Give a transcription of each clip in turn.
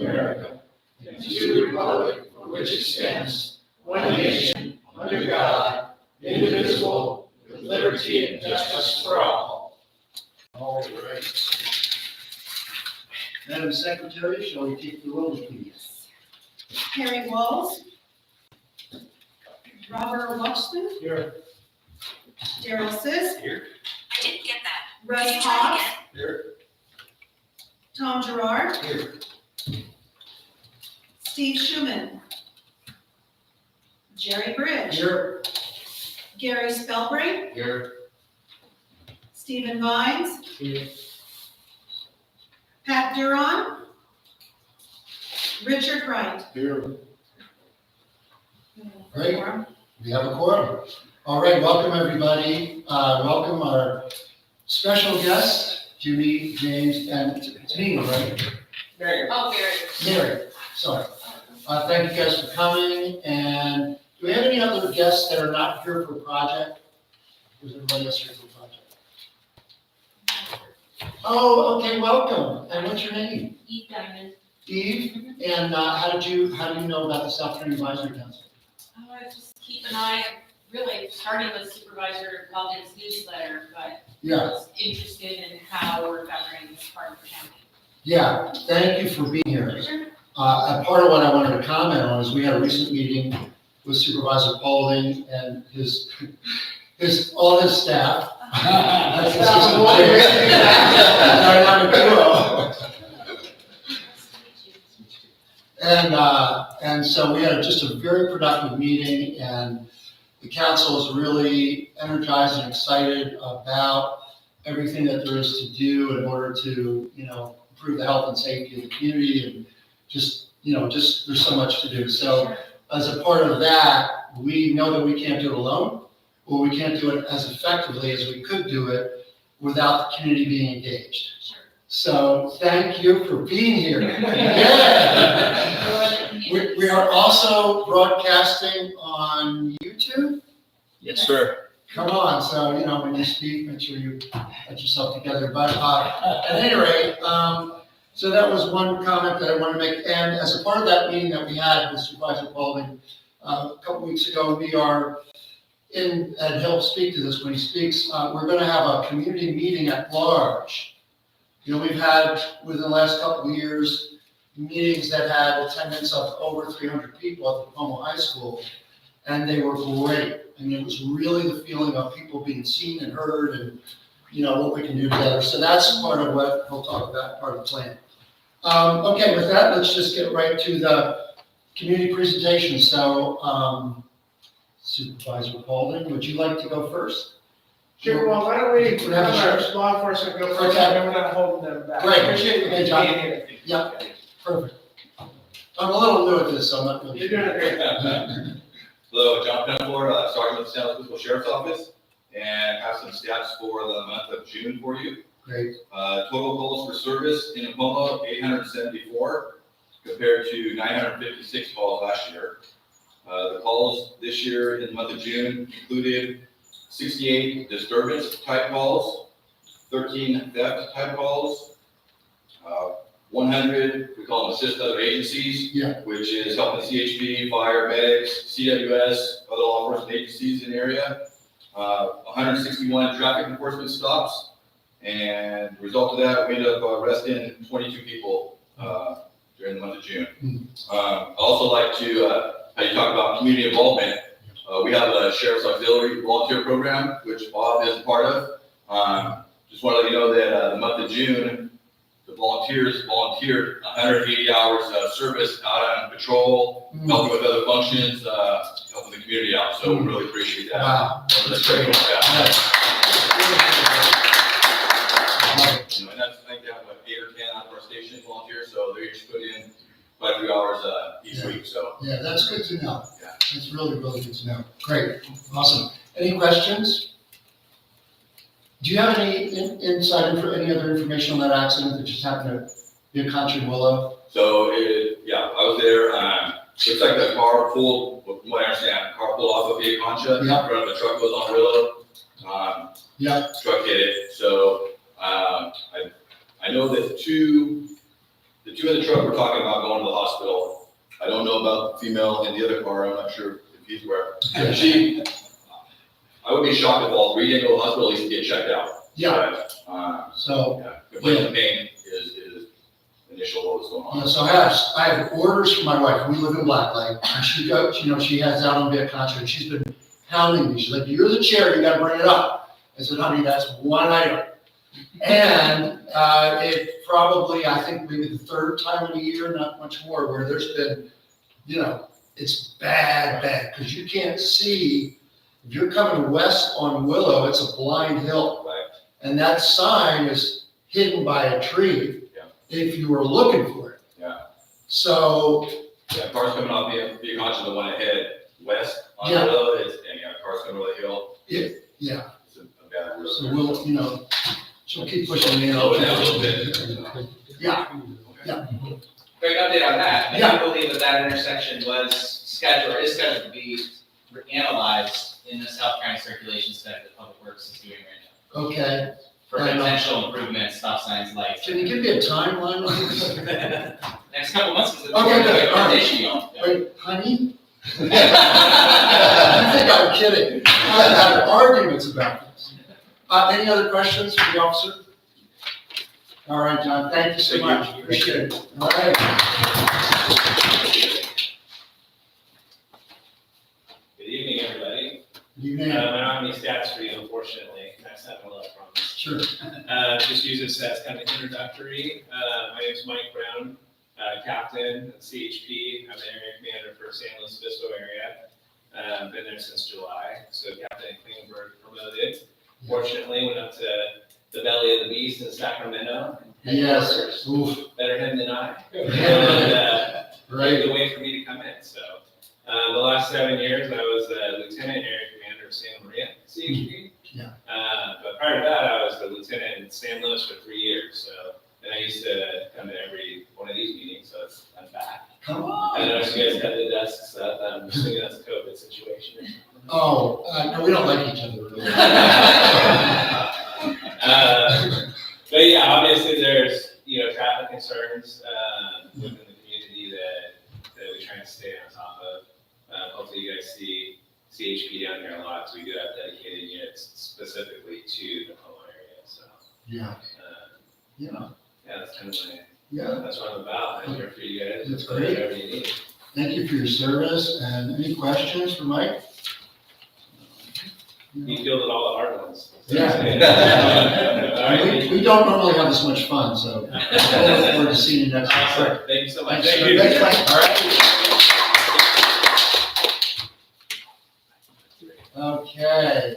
America, and to the republic for which it stands, one nation, under God, indivisible, with liberty and justice for all. All right. Madam Secretary, shall we take the roll, please? Harry Walls. Robert Washington. Here. Daryl Sis. Here. I didn't get that. Russ Can you try Hobbs. again? Here. Tom Gerard. Here. Steve Schuman. Jerry Bridge. Here. Gary Spellbrink. Here. Stephen Vines. Here. Pat Duron. Richard Wright. Here. Great. We have a quorum. All right, welcome everybody. Welcome our special guests, Judy, James, and Tina, right? Mary. Oh, very. Mary, sorry. Thank you guys for coming. And do we have any other guests that are not here for a project? Or is everybody else here for a project? Oh, okay, welcome. And what's your name? Eve Diamond. Eve. And how do you know about the South County Advisory Council? Oh, I just keep an eye, really starting with Supervisor Weldon's newsletter, but Yeah. I was interested in how we're governing this part of the county. Yeah, thank you for being here. Sure. And part of what I wanted to comment on is we had a recent meeting with Supervisor Paulding and all his staff. That's just and so we had just a very productive meeting, and the council is really energized and excited about everything that there is to do in order to, improve the health and safety of the community, and just there's so much to do. So as a part of that, we know that we can't do it alone, or we can't do it as effectively as we could do it without the community being engaged. Sure. So thank you for being here. Yeah. We are also broadcasting on YouTube. Yes, sir. Come on, so, when you speak, make sure you get yourself together. But at any rate, so that was one comment that I wanted to make. And as a part of that meeting that we had with Supervisor Paulding a couple weeks ago, we are and he'll speak to this when he speaks, we're going to have a community meeting at large. We've had, within the last couple of years, meetings that had attendance of over 300 people at the Nipomo High School, and they were great. And it was really the feeling of people being seen and heard, and what we can do together. So that's part of what we'll talk about, part of the plan. Okay, with that, let's just get right to the community presentation. So, Supervisor Paulding, would you like to go first? Sure, well, why don't we Have a have share. our law enforcement go first, Okay. and then we're not holding them back. Great. Appreciate you Okay, John. being here. Yep, perfect. I'm a little new at this, so I'm not really. You're doing a great job. Hello, John Penford, Sergeant with the San Luis Obispo Sheriff's Office, and have some stats for the month of June for you. Great. Total calls for service in Nipomo, 874, compared to 956 calls last year. The calls this year in the month of June included 68 disturbance type calls, 13 theft type calls, 100, we call them assist other agencies, Yeah. which is helping CHP, fire, medics, CWS, other law enforcement agencies in the area. 161 traffic enforcement stops, and the result of that, we ended up arresting 22 people during the month of June. I also like to, how you talk about community involvement. We have a Sheriff's Auxiliary Volunteer Program, which Bob is a part of. Just want to let you know that the month of June, the volunteers volunteered 180 hours of service out on patrol, helping with other functions, helping the community out. So we really appreciate that. Wow. That's great. Yeah. And that's, I think they have like 8 or 10 out of our station volunteers, so they each put in 5 to 3 hours each week. So Yeah, that's good to know. Yeah. It's really, really good to know. Great, awesome. Any questions? Do you have any insight into any other information on that accident that just happened to be a Country Willow? So I was there. Looks like the car pulled, from what I understand, the car pulled off of Via Concha. Yeah. In front of the truck was on Willow. Yeah. Truck hit it. So I know that the The two in the truck were talking about going to the hospital. I don't know about the female in the other car, I'm not sure if he's aware. I would be shocked if all three didn't go to the hospital, at least to get checked out. Yeah, But, so, yeah, complaining of pain is initial what was going on. so I have orders from my wife. We live in Black Lake, and she goes, she has out on Viet concert. She's been hounding me. She's like, "You're the chair. You got to bring it up." I said, "Honey, that's one item." And it probably, I think maybe the third time in a year, not much more, where there's been, it's bad, because you can't see. If you're coming west on Willow, it's a blind hill. Right. And that sign is hidden by a tree. Yeah. If you were looking for it. Yeah. So, Yeah, cars coming off the conscious the one ahead west on Yeah. the road, cars coming over the hill. yeah, It's a bad road. so we'll, she'll keep pushing me. Slow it down a little bit. Yeah, Great update on that. Yeah. I do believe that intersection was scheduled, or is scheduled to be analyzed in the South County Circulation Study that Public Works is doing right okay. now. For potential improvements, stop signs, lights. Can you give me a timeline on this? Next couple months is the. Okay, good. All right. Issue. Wait, honey? You think I'm kidding? I've had arguments about this. Any other questions for the officer? All right, John, thank you so Thank you. much. Appreciate it. All right. Good evening, everybody. You I name don't have any stats for you, unfortunately. Next time I'll promise. Sure. Just use this as kind of introductory. My name is Mike Brown, captain at CHP. I'm the area commander for San Luis Obispo area. Been there since July, so Captain Klingberg promoted. Fortunately, went up to the belly of the beast in Sacramento. Yes. Oof. Better him than I. And, Right. paved the way for me to come in. So the last 7 years, I was lieutenant area commander of Santa Maria CHP. Yeah. But prior to that, I was the lieutenant in San Luis for 3 years. So and I used to come to every one of these meetings. So I'm back. Come I on. noticed you guys had the desks up. I'm assuming that's a COVID situation. Oh, no, we don't like each other really. But yeah, obviously there's traffic concerns within the community that we try and stay on top of. Hopefully you guys see CHP down here a lot, so we do have dedicated units specifically to the Nipomo area. So Yeah. Yeah. that's kind of Yeah. that's what I'm about. I'm here for you guys. That's for great. whatever you need. Thank you for your service. And any questions for Mike? You fielded all the hard ones. Yeah. All right. We don't normally have this much fun, so I look forward to seeing you next Awesome. time. Thank you so much. Thanks, sir. Thanks, Mike. All right. Okay.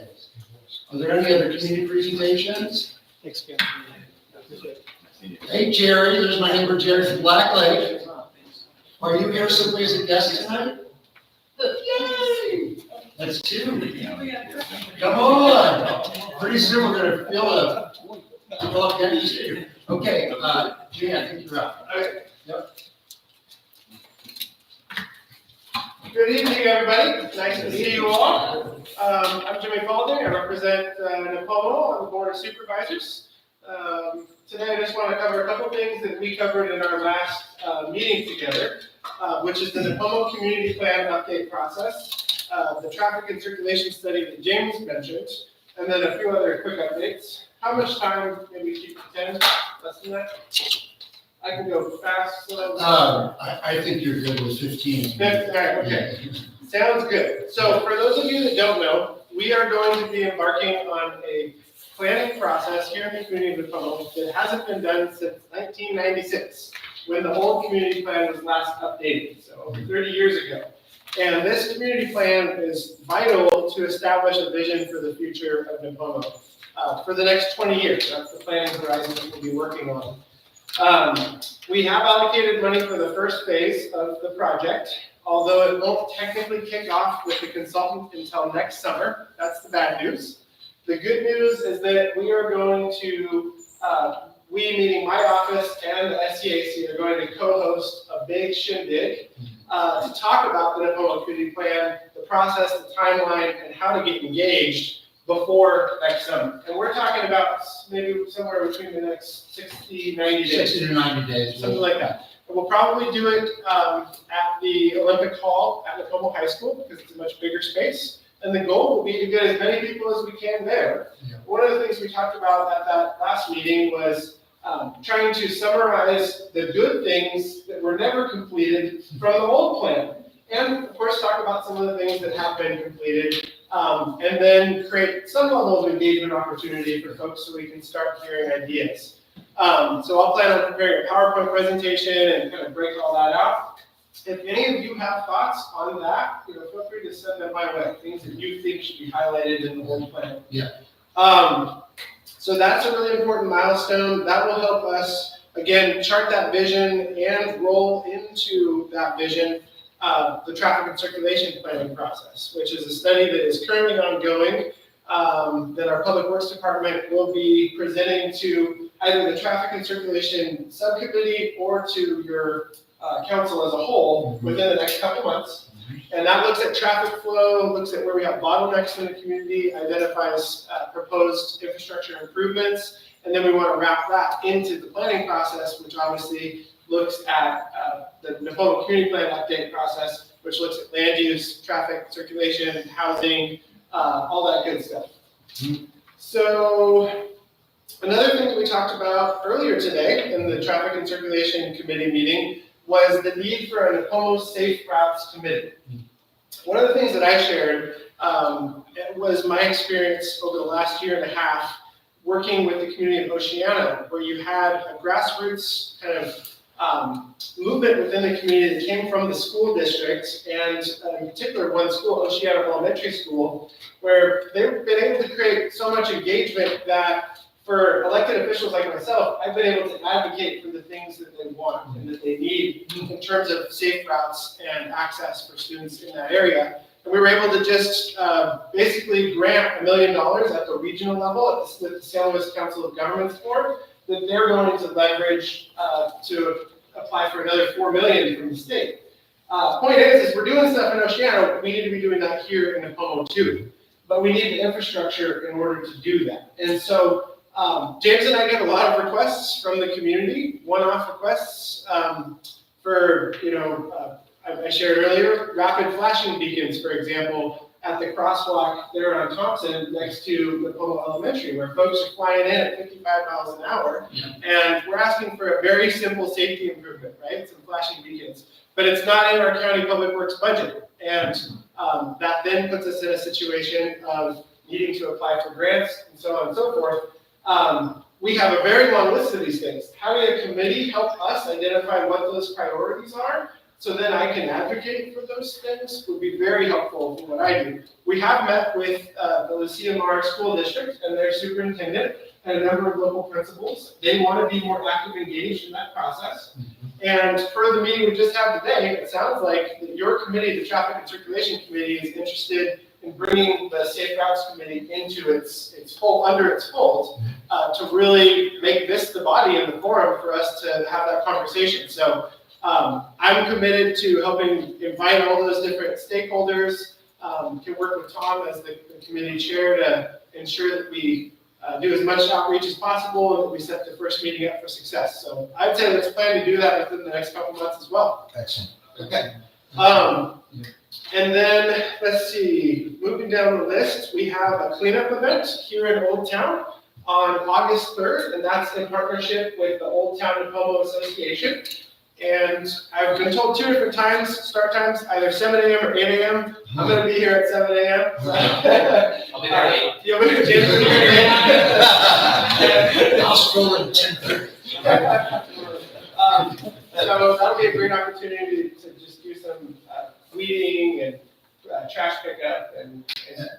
Are there any other community presentations? Hey, Jerry, there's my neighbor Jerry from Black Lake. Are you here simply as a guest tonight? Yay! That's two. Come on. Pretty soon we're gonna feel a against you. Okay, Jay, I think you're up. Good evening, everybody. Nice to see you all. I'm Jimmy Paulding. I represent Nipomo on the Board of Supervisors. Today, I just want to cover a couple things that we covered in our last meeting together, which is the Nipomo Community Plan Update Process, the traffic and circulation study that James mentioned, and then a few other quick updates. How much time? Maybe keep it 10, less than that? I can go fast, slow. I think you're good with 15. All right, okay. Sounds good. So for those of you that don't know, we are going to be embarking on a planning process here in the community of Nipomo that hasn't been done since 1996, when the old community plan was last updated, so over 30 years ago. And this community plan is vital to establish a vision for the future of Nipomo for the next 20 years. That's the planning horizon that we'll be working on. We have allocated money for the first phase of the project, although it won't technically kick off with the consultant until next summer. That's the bad news. The good news is that we are going to, we meaning my office and the SCAC are going to co-host a big shindig to talk about the Nipomo Community Plan, the process, the timeline, and how to get engaged before next summer. And we're talking about maybe somewhere between the next 60, 90 days. 60 to 90 days. Something like that. And we'll probably do it at the Olympic Hall at Nipomo High School because it's a much bigger space. And the goal will be to get as many people as we can there. Yeah. One of the things we talked about at that last meeting was trying to summarize the good things that were never completed from the old plan. And of course, talk about some of the things that have been completed. And then create some level of engagement opportunity for folks so we can start hearing ideas. So I'll plan on preparing a PowerPoint presentation and kind of break all that out. If any of you have thoughts on that, feel free to send them my way, things that you think should be highlighted in the whole plan. Yeah. So that's a really important milestone. That will help us, again, chart that vision and roll into that vision the traffic and circulation planning process, which is a study that is currently ongoing, that our Public Works Department will be presenting to either the Traffic and Circulation Subcommittee or to your council as a whole within the next couple months. And that looks at traffic flow, looks at where we have bottlenecks in the community, identifies proposed infrastructure improvements, and then we want to wrap that into the planning process, which obviously looks at the Nipomo Community Plan Update process, which looks at land use, traffic, circulation, housing, all that good stuff. So another thing that we talked about earlier today in the Traffic and Circulation Committee meeting was the need for a Nipomo Safe Routes Committee. One of the things that I shared was my experience over the last year and a half working with the community of Oceana, where you had a grassroots kind of movement within the community that came from the school district, and in particular one school, Oceana Elementary School, where they've been able to create so much engagement that for elected officials like myself, I've been able to advocate for the things that they want and that they need in terms of safe routes and access for students in that area. And we were able to just basically grant $1 million at the regional level with the San Luis Council of Governments Board that they're going to leverage to apply for another $4 million from the state. Point is we're doing stuff in Oceana, we need to be doing that here in Nipomo too. But we need the infrastructure in order to do that. And so James and I get a lot of requests from the community, one-off requests for, I shared earlier, rapid flashing beacons, for example, at the crosswalk there on Thompson next to Nipomo Elementary, where folks are flying in at 55 miles an hour. Yeah. And we're asking for a very simple safety improvement, right? Some flashing beacons. But it's not in our county public works budget. And that then puts us in a situation of needing to apply for grants and so on and so forth. We have a very long list of these things. Having a committee help us identify what those priorities are, so then I can advocate for those things, would be very helpful for what I do. We have met with the Lucia Mar School District and their superintendent and a number of local principals. They want to be more active engaged in that process. And for the meeting we just had today, it sounds like that your committee, the Traffic and Circulation Committee, is interested in bringing the Safe Routes Committee into its fold, under its fold, to really make this the body and the forum for us to have that conversation. So I'm committed to helping invite all those different stakeholders, can work with Tom as the committee chair to ensure that we do as much outreach as possible and that we set the first meeting up for success. So I'd say let's plan to do that within the next couple months as well. Excellent. Okay. And then, let's see, moving down the list, we have a cleanup event here in Old Town on August 3rd, and that's in partnership with the Old Town Nipomo Association. And I've been told 2 different times, start times, either 7 a.m. or 8 a.m. I'm going to be here at 7 a.m. I'll be there at 8. You'll be here, James will be here at 8. I'll stroll in 10:30. So that'll be a great opportunity to just do some weeding and trash pickup and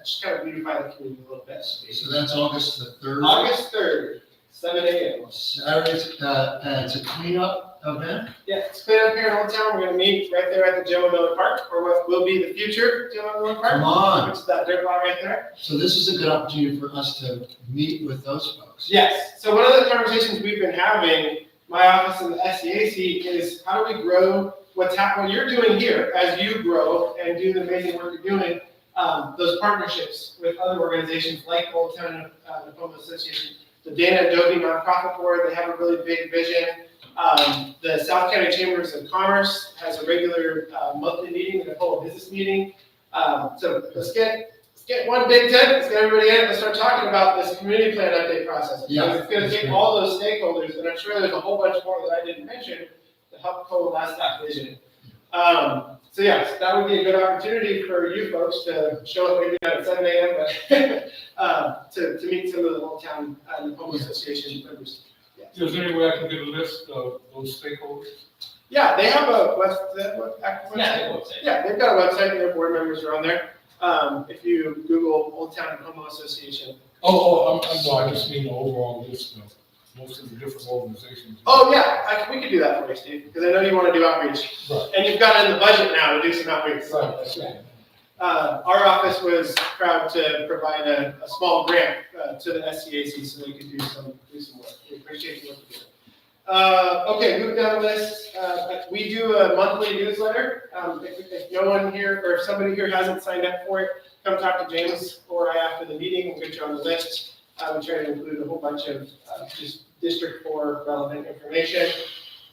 just kind of beautify the community a little bit. So that's August the 3rd. August 3rd, 7 a.m. Saturday, it's a cleanup event. Yeah, it's clean up here in Old Town. We're gonna meet right there at the Joe Miller Park, or what will be the future Joe Miller Park. Come on. Which is that dirt lot right there. So this is a good opportunity for us to meet with those folks. Yes, so one of the conversations we've been having, my office and the SCAC, is how do we grow what you're doing here as you grow and do the amazing work you're doing. those partnerships with other organizations like Old Town Nipomo Association, the Dana Adobe Nonprofit Board, they have a really big vision. The South County Chambers of Commerce has a regular monthly meeting, the Nipomo business meeting. So let's get one big tent, let's get everybody in, let's start talking about this community plan update process. Yeah, Because it's gonna take all those stakeholders, and I'm sure there's a whole bunch more that I didn't mention to help coalesce that vision. So yes, that would be a good opportunity for you folks to show up maybe not at 7 a.m., but to meet some of the Old Town Nipomo Association members. Is there any way I can get a list of those stakeholders? Yeah, they have a website. Yeah, they will say. Yeah, they've got a website, and their board members are on there. If you Google Old Town Nipomo Association. No, I just mean the overall list of most of the different organizations. Oh, yeah, we could do that for you, Steve, because I know you want to do outreach. Right. And you've got it in the budget now to do some outreach. Right, that's right. Our office was proud to provide a small grant to the SCAC so they could do some work. We appreciate the work you do. Okay, moving down the list, we do a monthly newsletter. If no one here, or if somebody here hasn't signed up for it, come talk to James or I after the meeting, we'll get you on the list. We try to include a whole bunch of just District 4 relevant information.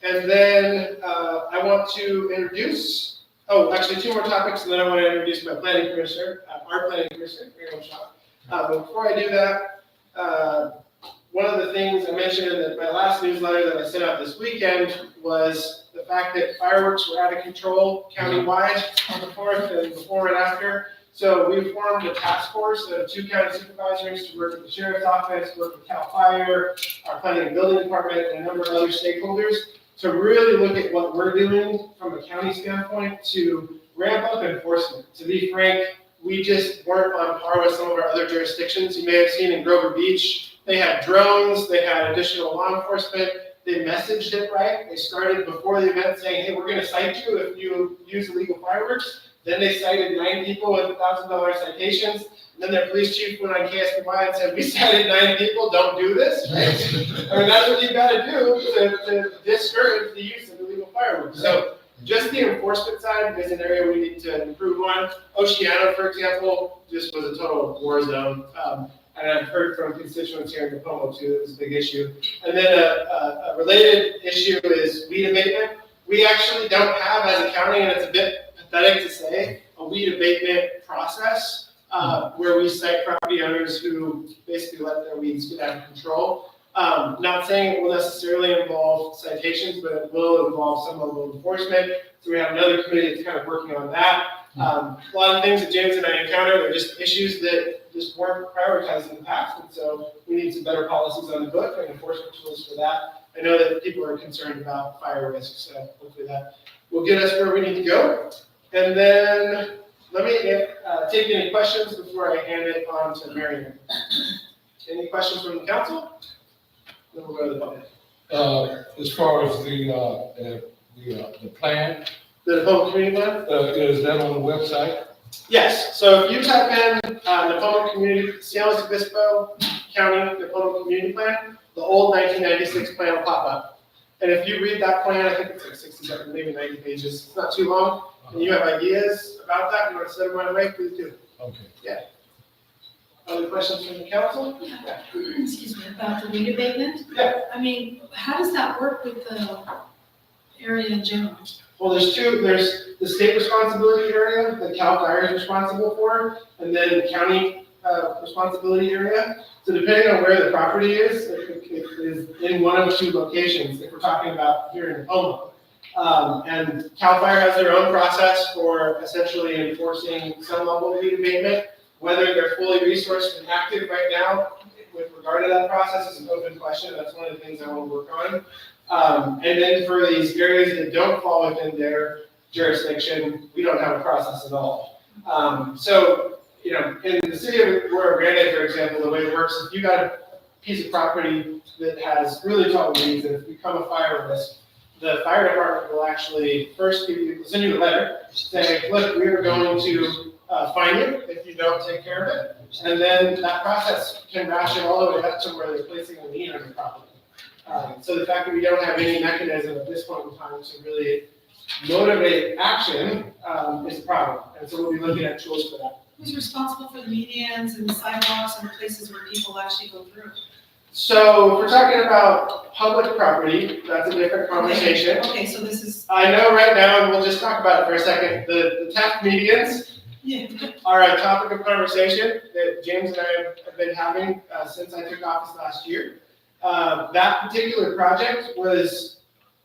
And then I want to introduce, actually 2 more topics, and then I want to introduce my planning commissioner, our planning commissioner, Miriam Shaw. But before I do that, one of the things I mentioned in my last newsletter that I sent out this weekend was the fact that fireworks were out of control countywide on the 4th and before and after. So we formed a task force of 2 county supervisors to work with the sheriff's office, work with CAL FIRE, our planning and building department, and a number of other stakeholders to really look at what we're doing from a county standpoint to ramp up enforcement. To be frank, we just weren't on par with some of our other jurisdictions. You may have seen in Grover Beach, they had drones, they had additional law enforcement, they messaged it right. They started before the event saying, hey, we're gonna cite you if you use illegal fireworks. Then they cited 9 people with $1,000 citations. And then their police chief went on KSPY and said, we cited 9 people, don't do this. I mean, that's what you gotta do to discourage the use of illegal fireworks. So just the enforcement side is an area we need to improve on. Oceano, for example, just was a total war zone. And I've heard from constituents here in Nipomo too, it was a big issue. And then a related issue is weed abatement. We actually don't have, as a county, and it's a bit pathetic to say, a weed abatement process where we cite property owners who basically let their weeds get out of control. Not saying it will necessarily involve citations, but it will involve some level of enforcement. So we have another committee that's kind of working on that. A lot of things that James and I encountered are just issues that just weren't prioritized in the past, and so we need some better policies on the book and enforcement tools for that. I know that people are concerned about fire risks, so hopefully that will get us where we need to go. And then let me take any questions before I hand it on to Marion. Any questions from the council? Then we'll go to the public. As far as the plan, The Nipomo Community Plan? is that on the website? Yes, so if you type in Nipomo Community, San Luis Obispo County Nipomo Community Plan, the old 1996 plan will pop up. And if you read that plan, I think it's like 67, maybe 90 pages, it's not too long, and you have ideas about that, you want to send them right away, please do. Okay. Other questions from the council? Excuse me, about the weed abatement? Yeah. I mean, how does that work with the area in general? Well, there's 2, there's the state responsibility area that CAL FIRE is responsible for, and then the county responsibility area. So depending on where the property is, it is in one of 2 locations if we're talking about here in Nipomo. And CAL FIRE has their own process for essentially enforcing some level of weed abatement. Whether they're fully resourced and active right now with regard to that process is an open question. That's one of the things I want to work on. And then for these areas that don't fall within their jurisdiction, we don't have a process at all. So, you know, in the city of Rio Grande, for example, the way it works, if you got a piece of property that has really tall weeds and it's become a fire risk, the fire department will actually first send you a letter saying, look, we are going to fine you if you don't take care of it. And then that process can ration all the way up to where they're placing a lien on your property. So the fact that we don't have any mechanism at this point in time to really motivate action is a problem. And so we'll be looking at tools for that. Who's responsible for the medians and sidewalks and the places where people actually go through? So if we're talking about public property, that's a different conversation. Okay, so this is, I know right now, and we'll just talk about it for a second, the tax medians yeah, are a topic of conversation that James and I have been having since I took office last year. That particular project was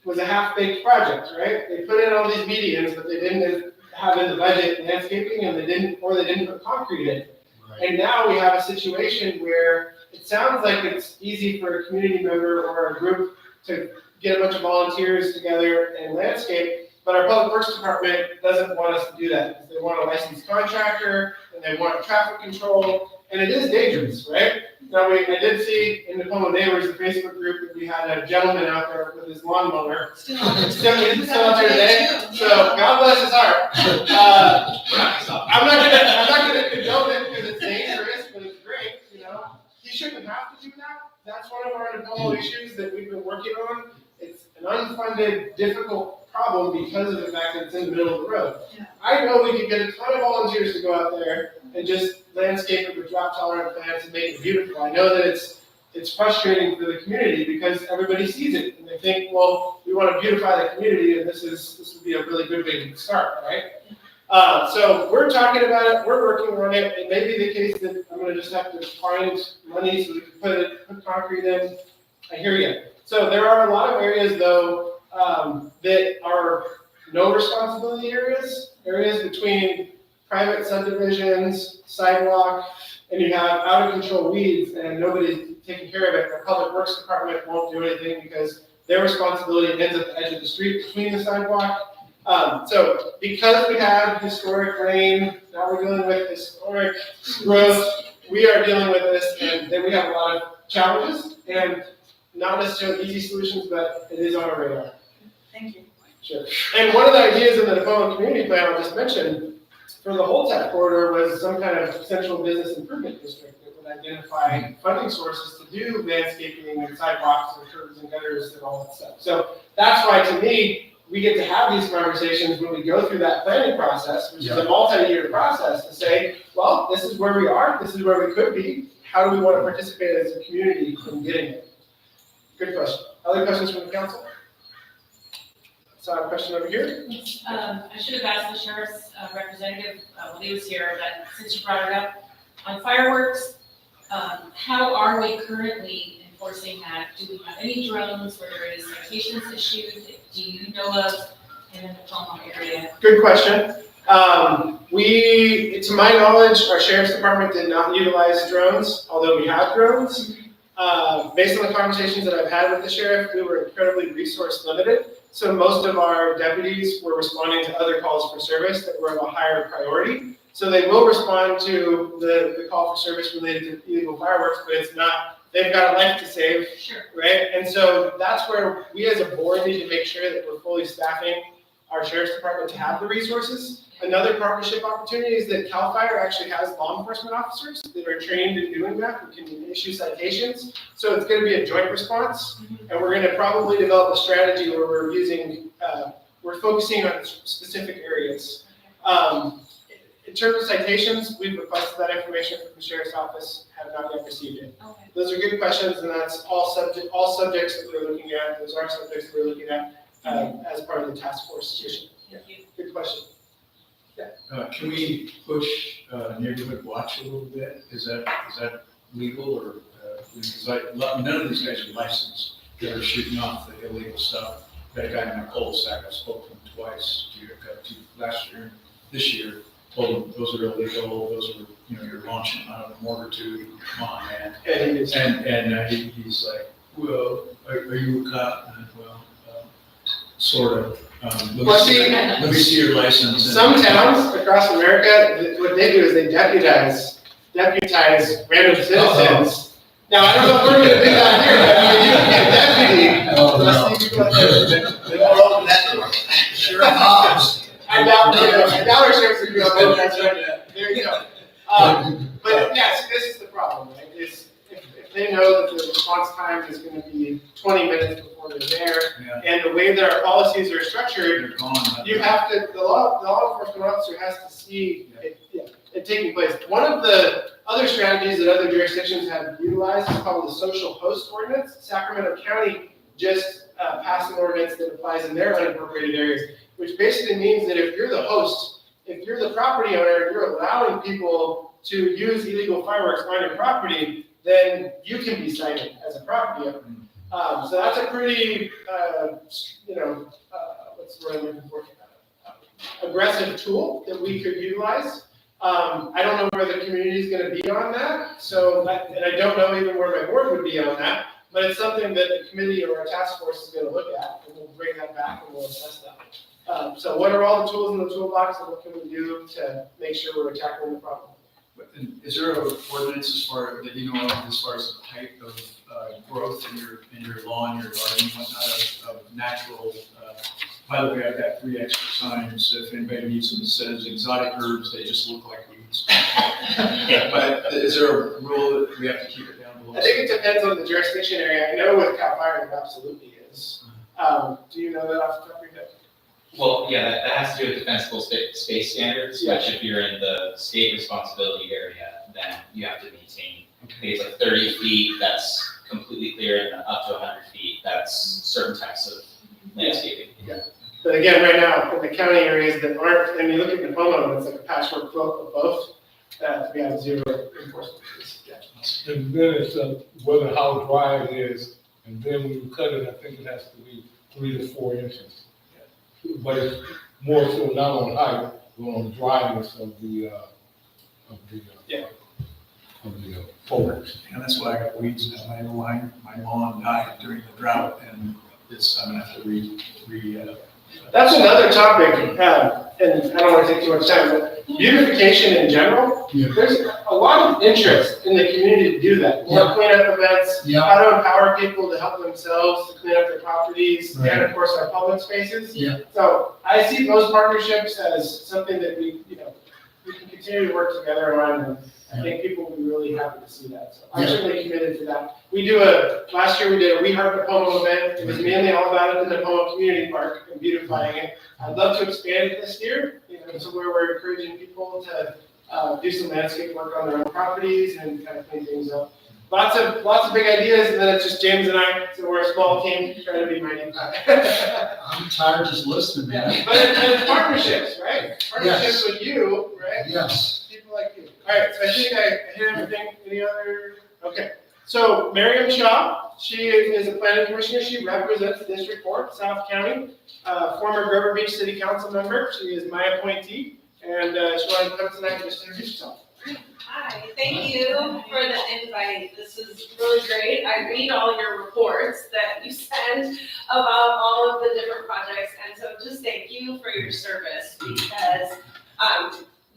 a half-baked project, right? They put in all these medians, but they didn't have in the budget landscaping, and they didn't put concrete in. And now we have a situation where it sounds like it's easy for a community member or a group to get a bunch of volunteers together and landscape, but our public works department doesn't want us to do that. They want a licensed contractor, and they want traffic control, and it is dangerous, right? Now, I did see in the Nipomo Neighbors, the Facebook group, that we had a gentleman out there with his lawnmower. still on there. Still out there today, so God bless his heart. We're not gonna stop. I'm not gonna condone it because it's dangerous, but it's great, you know? He shouldn't have to do that. That's one of our Nipomo issues that we've been working on. It's an unfunded, difficult problem because of the fact that it's in the middle of the road. Yeah. I know we could get a ton of volunteers to go out there and just landscape it with drop tolerant plants and make it beautiful. I know that it's frustrating for the community because everybody sees it and they think, well, we want to beautify the community and this would be a really good way to start, right? So we're talking about it, we're working on it. It may be the case that I'm gonna just have to find money so we can put concrete in. I hear you. So there are a lot of areas though, that are no responsibility areas between private subdivisions, sidewalk, and you have out of control weeds and nobody's taking care of it. The public works department won't do anything because their responsibility ends at the edge of the street between the sidewalk. So because we had historic rain, now we're dealing with historic growth, we are dealing with this, and then we have a lot of challenges and not necessarily easy solutions, but it is on our radar. Thank you. Sure. And one of the ideas in the Nipomo community plan I just mentioned for the whole tech corridor was some kind of central business improvement district that would identify funding sources to do landscaping and sidewalks and curbs and gutters and all that stuff. So that's why, to me, we get to have these conversations when we go through that planning process, which is a multi-year process, to say, well, this is where we are, this is where we could be, how do we want to participate as a community in getting it? Good question. Other questions from the council? So a question over here. I should have asked the sheriff's representative when he was here, but since you brought it up, on fireworks, how are we currently enforcing that? Do we have any drones where there is citations issued? Do you know of in the Nipomo area? Good question. To my knowledge, our sheriff's department did not utilize drones, although we have drones. Based on the conversations that I've had with the sheriff, we were incredibly resource limited. So most of our deputies were responding to other calls for service that were of a higher priority. So they will respond to the call for service related to illegal fireworks, but it's not, they've got a life to save, Sure. right? And so that's where we as a board need to make sure that we're fully staffing our sheriff's department to have the resources. Another partnership opportunity is that CAL FIRE actually has law enforcement officers that are trained in doing that and can issue citations. So it's going to be a joint response, and we're going to probably develop a strategy where we're using, we're focusing on specific areas. In terms of citations, we've requested that information from the sheriff's office, have not yet received it. Okay. Those are good questions, and that's all subjects that we're looking at. Those are subjects that we're looking at as part of the task force issue. Thank you. Good question. Can we push neighborhood watch a little bit? Is that legal or, because none of these guys are licensed. They're shooting off the illegal stuff. That guy in my cul-de-sac, I spoke to him twice, last year, this year, told him those are illegal, those are, you're launching them out of a mortar tube, come on, man. And he's like, well, are you a cop? And well, sort of. Let me see your license. Some towns across America, what they do is they deputize random citizens. Now, I don't know if we're going to do that here, but you can get a deputy. They won't open that door. Sure. I doubt our sheriff's going to go, that's right. There you go. But yes, this is the problem, right? Is if they know that the response time is going to be 20 minutes before they're there, and the way that our policies are structured, you have to, the law enforcement officer has to see, taking place. One of the other strategies that other jurisdictions have utilized is called the social host ordinance. Sacramento County just passed an ordinance that applies in their unincorporated areas, which basically means that if you're the host, if you're the property owner, you're allowing people to use illegal fireworks on your property, then you can be cited as a property owner. So that's a pretty, what's the word I'm looking for? Aggressive tool that we could utilize. I don't know where the community is going to be on that, and I don't know even where my board would be on that, but it's something that the committee or our task force is going to look at, and we'll bring that back and we'll assess that. So what are all the tools in the toolbox, and what can we do to make sure we're tackling the problem? Is there an ordinance as far, that you know of, as far as the height of growth in your lawn, your garden, whatnot, of natural, by the way, I've got 3 extra signs, if anybody needs them, it says exotic herbs, they just look like weeds. But is there a rule that we have to keep it down below? I think it depends on the jurisdiction area. I know with Cal Fire, it absolutely is. Do you know that off the top of your head? Well, yeah, that has to do with defensible space standards, Yeah. which if you're in the state responsibility area, then you have to maintain. It's like 30 feet, that's completely clear, and up to 100 feet, that's certain types of landscaping. But again, right now, in the county areas that aren't, and you look at Nipomo, it's like a patchwork quilt of both, we have 0 enforcement. And then it's whether how dry it is, and then when you cut it, I think it has to be 3 to 4 inches. But it's more so not on height, but on dryness of the foliage. And that's why I got weeds in my lawn. My lawn died during the drought, and I'm gonna have to That's another topic, and I don't want to take too much time, but beautification in general, Yeah. there's a lot of interest in the community to do that. More Yeah. cleanup events, Yeah. how to empower people to help themselves, to clean up their properties, Right. and of course our public spaces. Yeah. So I see those partnerships as something that we can continue to work together on, and I think people will be really happy to see that. So I'm Yeah. certainly committed to that. Last year we did a We Heart Nipomo event. It was mainly all about the Nipomo Community Park and beautifying it. I'd love to expand it this year, to where we're encouraging people to do some landscape work on their own properties and kind of clean things up. Lots of big ideas, and then it's just James and I, so we're a small team trying to be mighty. I'm tired just listening, man. But it's partnerships, right? Partnerships Yes. with you, right? Yes. People like you. All right, so I think I hit everything. Any other? Okay. So Miriam Shaw, she is a planning commissioner. She represents District 4, South County, former Grover Beach City Council member. She is my appointee, and she wanted to come tonight and just introduce herself. Hi, thank you for the invite. This is really great. I read all your reports that you send about all of the different projects, and so just thank you for your service, because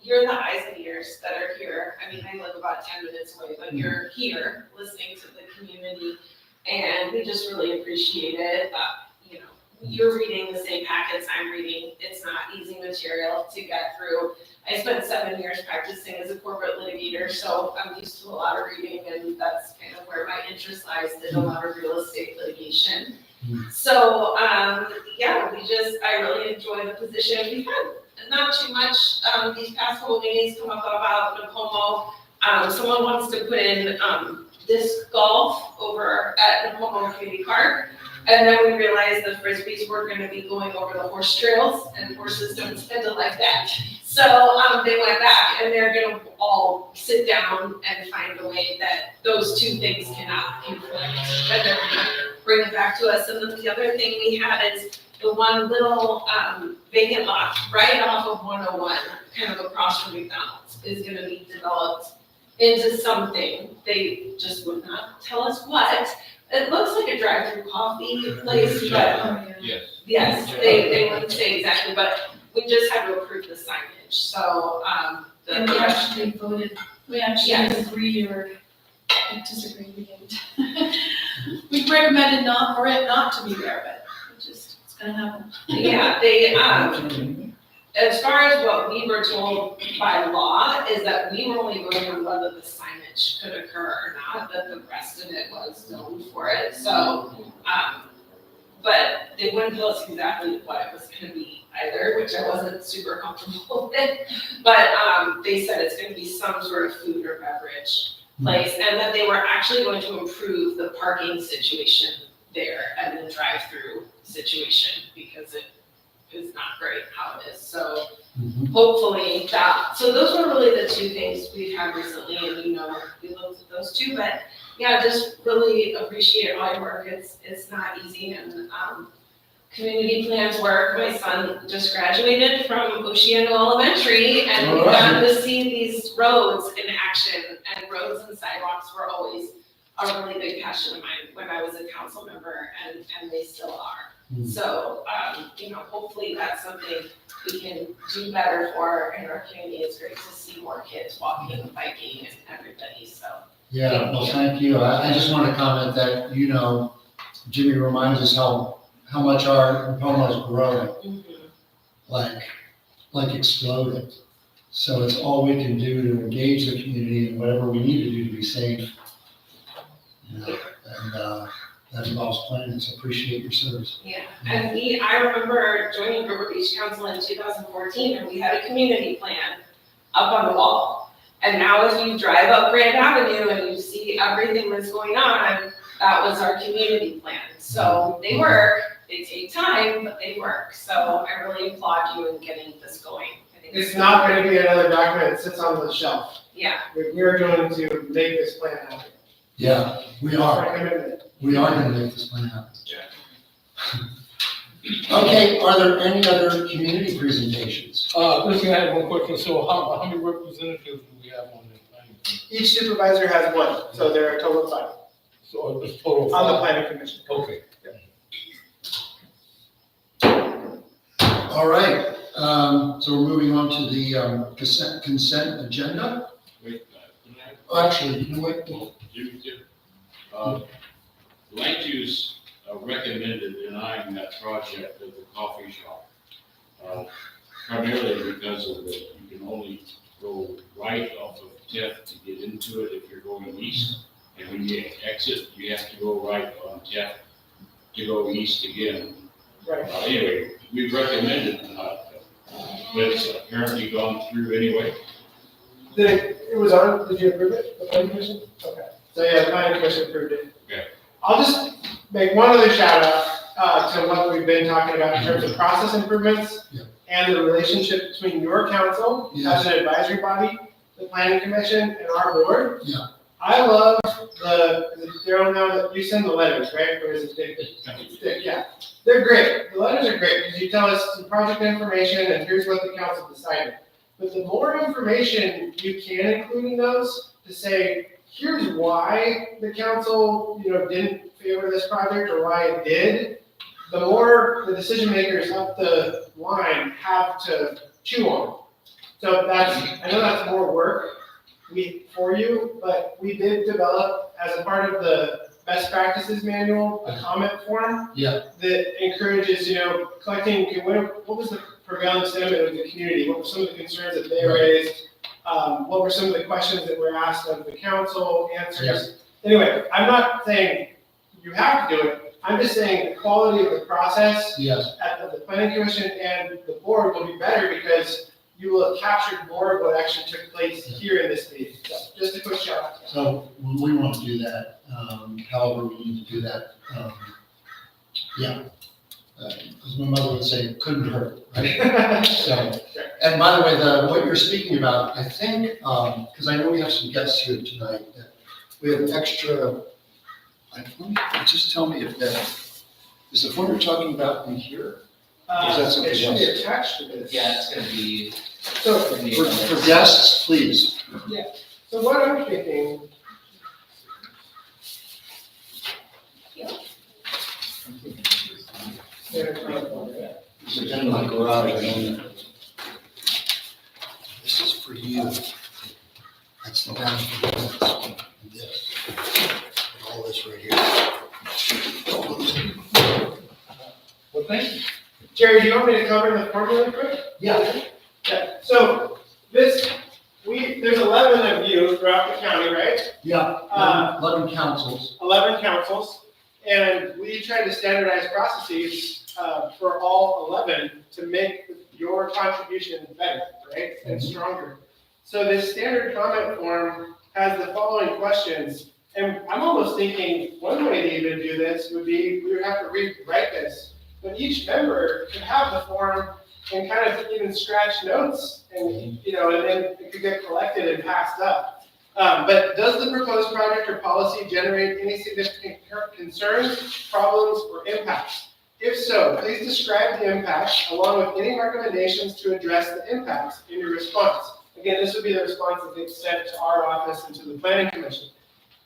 you're the eyes and ears that are here. I mean, I live about 10 minutes away, but you're here listening to the community, and we just really appreciate it. You're reading the same packets I'm reading. It's not easy material to get through. I spent 7 years practicing as a corporate litigator, so I'm used to a lot of reading, and that's kind of where my interest lies, in a lot of real estate litigation. So, I really enjoy the position. We've had not too much, these past couple meetings come up about Nipomo. Someone wants to put in, disc golf over at Nipomo Community Park. And then we realized the frisbees were gonna be going over the horse trails, and horses don't tend to like that. So, they went back, and they're gonna all sit down and find a way that those two things cannot conflict. And they're gonna bring it back to us. And then the other thing we had is the one little, vacant lot right off of 101, kind of across from McDonald's, is gonna be developed into something. They just would not tell us what. It looks like a drive-through coffee place, but yes, they wouldn't say exactly, but we just had to approve the signage, so, And we actually voted, Yes. agree or disagree, we didn't. We recommended not, for it not to be there, but it's gonna happen. Yeah, they, as far as what we were told by law, is that we were only voting on whether the signage could occur or not, that the rest of it was known for it, so, but they wouldn't tell us exactly what it was gonna be. either, which I wasn't super comfortable with. But, they said it's gonna be some sort of food or beverage place, and that they were actually going to improve the parking situation there and the drive-through situation, because it is not great how it is, so hopefully that, so those were really the two things we've had recently, and you know, we looked at those two, but yeah, just really appreciate all your work, it's not easy, and, community plans work, my son just graduated from Oceano Elementary, and we got to see these roads in action, and roads and sidewalks were always a really big passion of mine when I was a council member, and they still are. So, you know, hopefully that's something we can do better for in our community. It's great to see more kids walking, biking, and everybody, so. Yeah, well, thank you. I just want to comment that, you know, Jimmy reminds us how much our Nipomo is growing, like exploding. So it's all we can do to engage the community and whatever we need to do to be safe. You know, and that involves planning, so appreciate your service. Yeah, and I remember joining River Beach Council in 2014, and we had a community plan up on the wall. And now if you drive up Grand Avenue and you see everything that's going on, that was our community plan. So they work, they take time, but they work. So I really applaud you in getting this going. I think It's not gonna be another document that sits on the shelf. Yeah, We're going to make this plan happen. Yeah, we Our are. commitment. We are going to make this plan happen. Okay, are there any other community presentations? Just gonna have one question, so how many representatives do we have on the planning? Commission? Each supervisor has one, so there are a total of 5 So it's total of on the 5? planning commission. Okay. All right, so we're moving on to the consent agenda. Wait, Oh, actually, you know what? land use recommended denying that project of the coffee shop. Primarily because of the, you can only go right off of 10th to get into it if you're going east. And when you exit, you have to go right on 10th to go east again. Right. Anyway, we recommended not, but it's apparently gone through anyway. It was on, did you approve it, the planning commission? Okay, so yeah, the planning commission approved it. Okay. I'll just make one other shout out to what we've been talking about in terms of process improvements Yeah. and the relationship between your council as an advisory body, the planning commission, and our board. Yeah. I love Daryl, now that you send the letters, right? Or is it Dick? Dick, yeah. They're great. The letters are great because you tell us some project information and here's what the council decided. But the more information you can include in those to say, here's why the council, didn't favor this project or why it did, the more the decision makers up the line have to chew on. So I know that's more work for you, but we did develop, as a part of the best practices manual, a comment form. Yeah. That encourages, collecting, what was the prevailing sentiment of the community? What were some of the concerns that they raised? What were some of the questions that were asked of the council, answers? Anyway, I'm not saying you have to do it. I'm just saying the quality of the process Yes. at the planning commission and the board will be better because you will have captured more of what actually took place here in this meeting. So just a quick shout out. So we want to do that, however we need to do that. Because my mother would say, it couldn't hurt, right? So, and by the way, what you're speaking about, I think, because I know we have some guests here tonight, that we have extra, just tell me if is the form you're talking about in here? Is that something It should be else? attached to this. Yeah, it's gonna be So, in the For appendix. guests, please. so what I'm thinking. This is in my garage. This is for you. That's the down for this. And all this right here. Well, thank you. Jerry, do you want me to cover the formula quick? Yeah. Yeah, so there's 11 of you throughout the county, right? Yeah, 11 councils. 11 councils, and we tried to standardize processes for all 11 to make your contribution better, right, and stronger. So this standard comment form has the following questions, and I'm almost thinking one way to even do this would be, we would have to rewrite this, but each member could have the form and kind of even scratch notes, and, you know, and then it could get collected and passed up. But does the proposed project or policy generate any significant concerns, problems, or impacts? If so, please describe the impacts along with any recommendations to address the impacts in your response. Again, this would be the response that gets sent to our office and to the planning commission.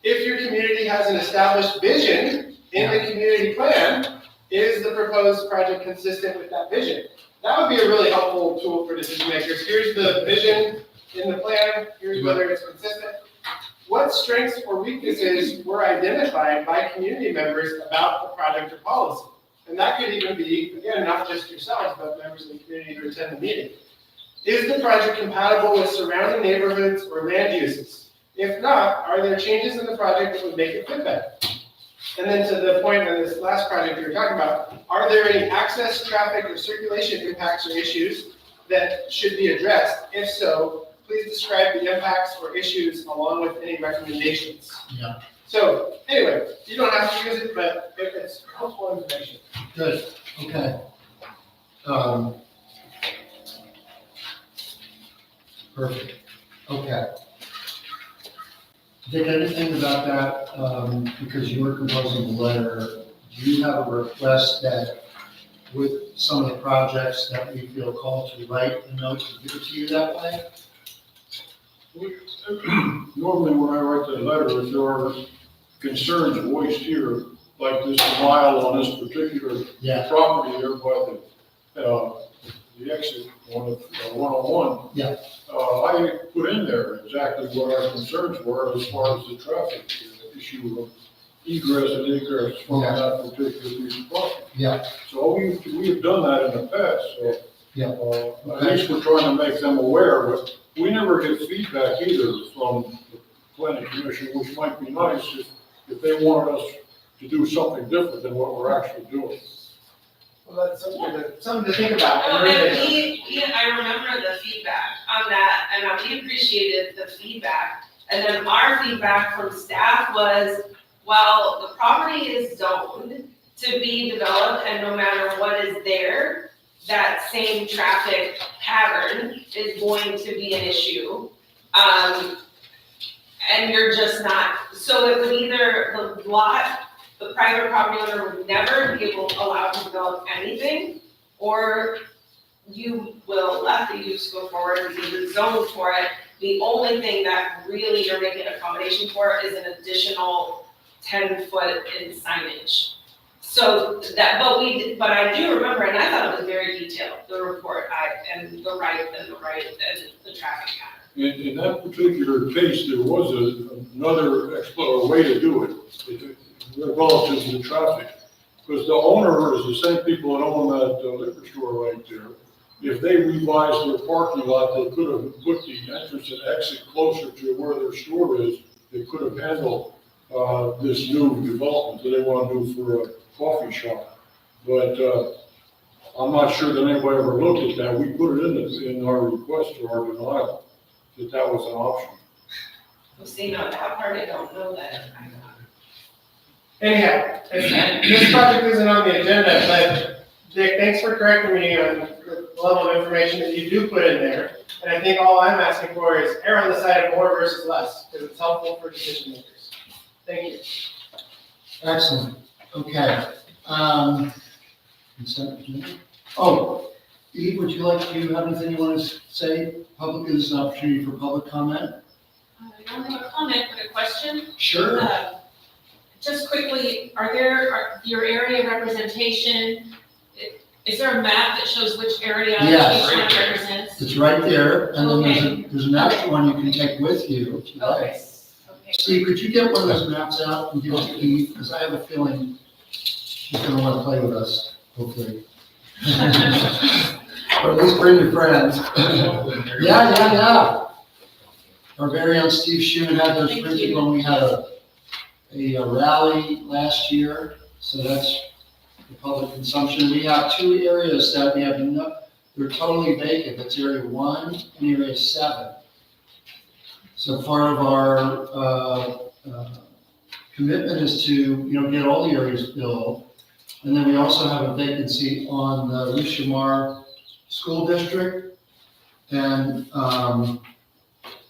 If your community has an established vision in the community plan, is the proposed project consistent with that vision? That would be a really helpful tool for decision makers. Here's the vision in the plan, here's whether it's consistent. What strengths or weaknesses were identified by community members about the project or policy? And that could even be, again, not just yourselves, but members of the community who attend the meeting. Is the project compatible with surrounding neighborhoods or land uses? If not, are there changes in the project that would make it fit better? And then to the point on this last project you were talking about, are there any access, traffic, or circulation impacts or issues that should be addressed? If so, please describe the impacts or issues along with any recommendations. Yeah. So anyway, you don't have to use it, but it's helpful information. Good, okay. Perfect, okay. Dick, anything about that, because you were composing the letter, do you have a request that with some of the projects that we feel called to write a note to give it to you that way? Normally, when I write the letter, if there are concerns voiced here, like this mile on this particular Yeah, property there by the exit on 101. Yeah. I put in there exactly what our concerns were as far as the traffic issue of egress and egress from Yeah. that particular piece of property. yeah, So we have done that in the past, so. Yeah. At least we're trying to make them aware, but we never get feedback either from the planning commission, which might be nice if they wanted us to do something different than what we're actually doing. Well, that's something to think about. No, and I remember the feedback on that, and we appreciated the feedback. And then our feedback from staff was, well, the property is zoned to be developed, and no matter what is there, that same traffic pattern is going to be an issue. And you're just not, so it would either, the private property owner would never be allowed to develop anything, or you will let the use go forward because it's zoned for it. The only thing that really you're making accommodation for is an additional 10-foot in signage. So that, but I do remember, and I thought it was very detailed, the report, and the right, and the traffic pattern. In that particular case, there was another way to do it, relative to the traffic. Because the owner is the same people that own that liquor store right there. If they revised their parking lot, they could have put the entrance and exit closer to where their store is. They could have handled this new development that they want to do for a coffee shop. But I'm not sure that anybody ever looked at that. We put it in our request or our denial, that was an option. Well, see, no, that part I don't know that. Anyhow, this project isn't on the agenda, but Dick, thanks for correcting me on the level of information that you do put in there. And I think all I'm asking for is err on the side of more versus less, because it's helpful for decision makers. Thank you. excellent, okay. Consent agenda? Oh, Eve, would you like to have anything you want to say? Public, is an opportunity for public comment. I don't have a comment, but a question. Sure. Just quickly, your area representation, is there a map that shows which area Yes. each one represents? It's right there, and then Okay. there's an extra one you can take with you if you like. Okay, okay. Steve, could you get one of those maps out and give it to Eve, because I have a feeling she's gonna wanna play with us, hopefully. Or at least bring your friends. Yeah. Our very own Steve Schuman had those Thank printed you. when we had a rally last year, so that's for public consumption. We have two areas that we have no, they're totally vacant. That's area 1 and area 7. So part of our, commitment is to, get all the areas built. And then we also have a vacancy on the Lushamar School District and,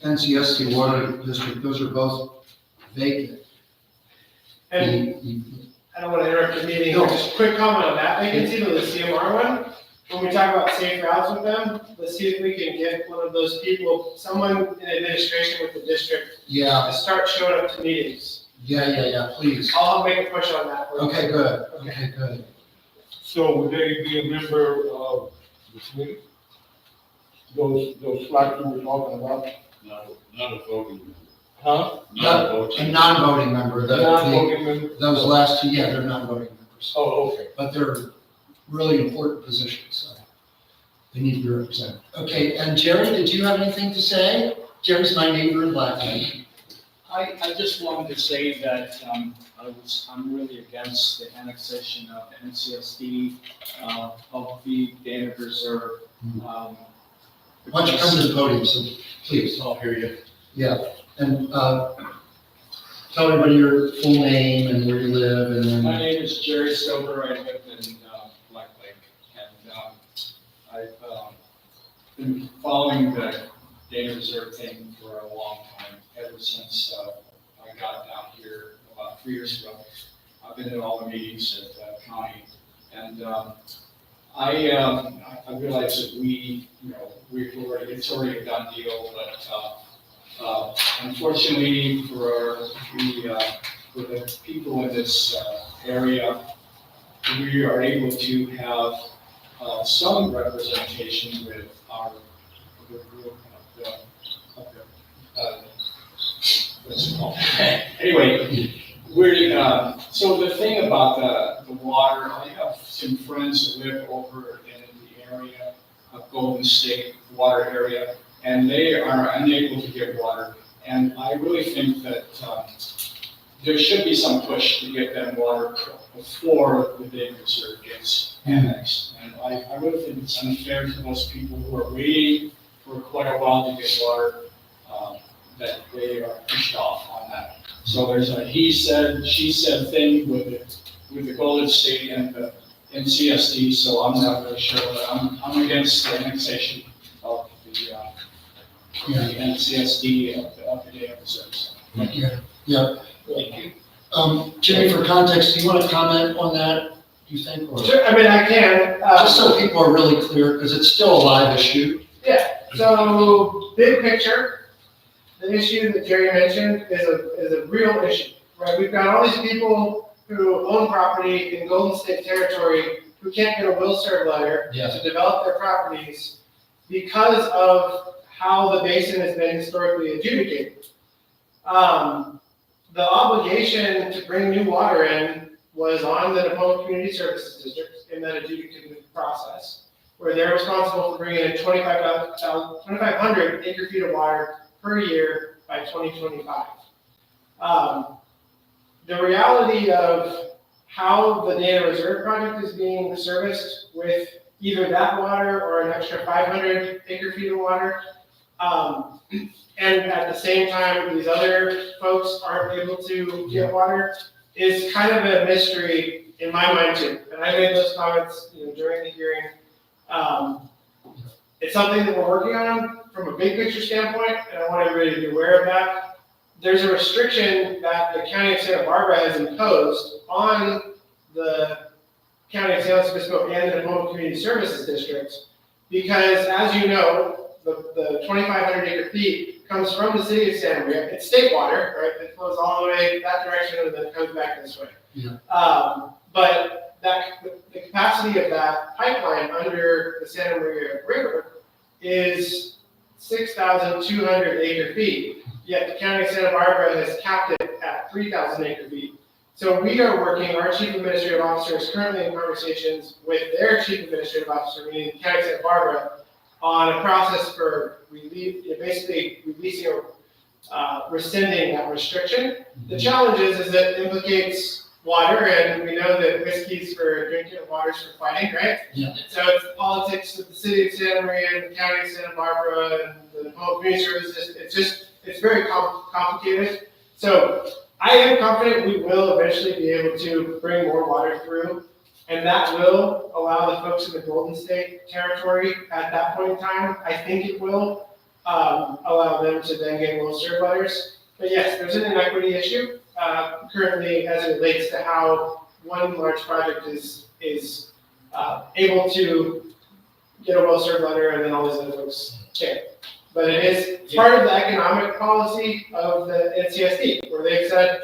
NCSC Water District. Those are both vacant. And I don't want to interrupt your meeting, just a quick comment on that vacancy, the CMR one. When we talk about safe routes with them, let's see if we can get one of those people, someone in administration with the district, Yeah, to start showing up to meetings. yeah, please. I'll make a push on that for you. Okay, good. So would they be a member of the committee? Those slots we were talking about? Not a voting member. Huh? Not a A voting. non-voting member, Non-voting member? those last two, yeah, they're non-voting members. Oh, okay. But they're really important positions, so they need to be represented. Okay, and Jerry, did you have anything to say? Jerry's my neighbor in Blackman. I just wanted to say that, I'm really against the annexation of the NCSD, of the Dana Reserve. Why don't you come to the podium, so please? I'll hear you. Yeah, and, tell everybody your full name and where you live and My then, name is Jerry Silver, I live in, Black Lake, and, I've, been following the Dana Reserve thing for a long time, ever since, I got down here about 3 years ago. I've been at all the meetings at the county, and, I realize that it's already a done deal, but, unfortunately for the people in this, area, we are able to have, some representation with our, what's it called? Anyway, so the thing about the water, I have some friends that live over in the area of Golden State water area, and they are unable to get water. And I really think that, there should be some push to get them water before the Dana Reserve gets annexed. And I really think it's unfair to those people who are waiting for quite a while to get water, that they are pushed off on that. So there's a he said, she said thing with the Golden State and the NCSD, so I'm not really sure, but I'm against the annexation of the NCSD of the Dana Reserve. yeah. Thank you. Jerry, for context, do you want to comment on that, do you think? Or Sure, I mean, I can. just so people are really clear, because it's still a live issue. Yeah, so big picture, the issue that Jerry mentioned is a real issue, right? We've got all these people who own property in Golden State territory who can't get a will serve letter Yeah. to develop their properties because of how the basin has been historically adjudicated. The obligation to bring new water in was on the Nipomo Community Services District in that adjudicative process, where they're responsible for bringing in 2,500 acre feet of water per year by 2025. The reality of how the Dana Reserve project is being serviced with either that water or an extra 500 acre feet of water, and at the same time, these other folks aren't able to get water, is kind of a mystery in my mind too. And I made those comments, during the hearing. It's something that we're working on from a big picture standpoint, and I want everybody to be aware of that. There's a restriction that the County of Santa Barbara has imposed on the County of San Luis Obispo and the Nipomo Community Services Districts, because as you know, the 2,500 acre feet comes from the city of Santa Maria. It's state water, right? It flows all the way that direction and then comes back this way. Yeah. But the capacity of that pipeline under the Santa Maria River is 6,200 acre feet. Yet the County of Santa Barbara has capped it at 3,000 acre feet. So we are working, our chief administrative officer is currently in conversations with their chief administrative officer, meaning the County of Santa Barbara, on a process for basically releasing or rescinding that restriction. The challenge is that it implicates water, and we know that whiskey's for drinking and water's for fighting, right? Yeah. So it's the politics of the city of Santa Maria, and the county of Santa Barbara, and the Nipomo Community Services. It's very complicated. So I am confident we will eventually be able to bring more water through, and that will allow the folks in the Golden State territory at that point in time, I think it will, allow them to then get will serve letters. But yes, there's an inequity issue, currently as it relates to how one large project is able to get a will serve letter and then all these other folks can't. But it is part of the economic policy of the NCSD, where they've said,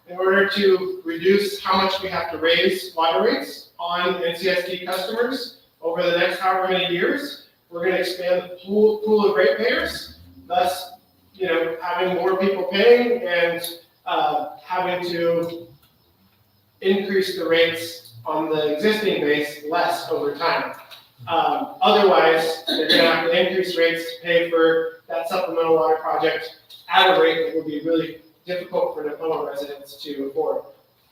in order to reduce how much we have to raise water rates on NCSD customers over the next however many years, we're gonna expand the pool of ratepayers, thus, having more people paying and, having to increase the rates on the existing base less over time. Otherwise, they're gonna have to increase rates to pay for that supplemental water project at a rate that would be really difficult for Nipomo residents to afford.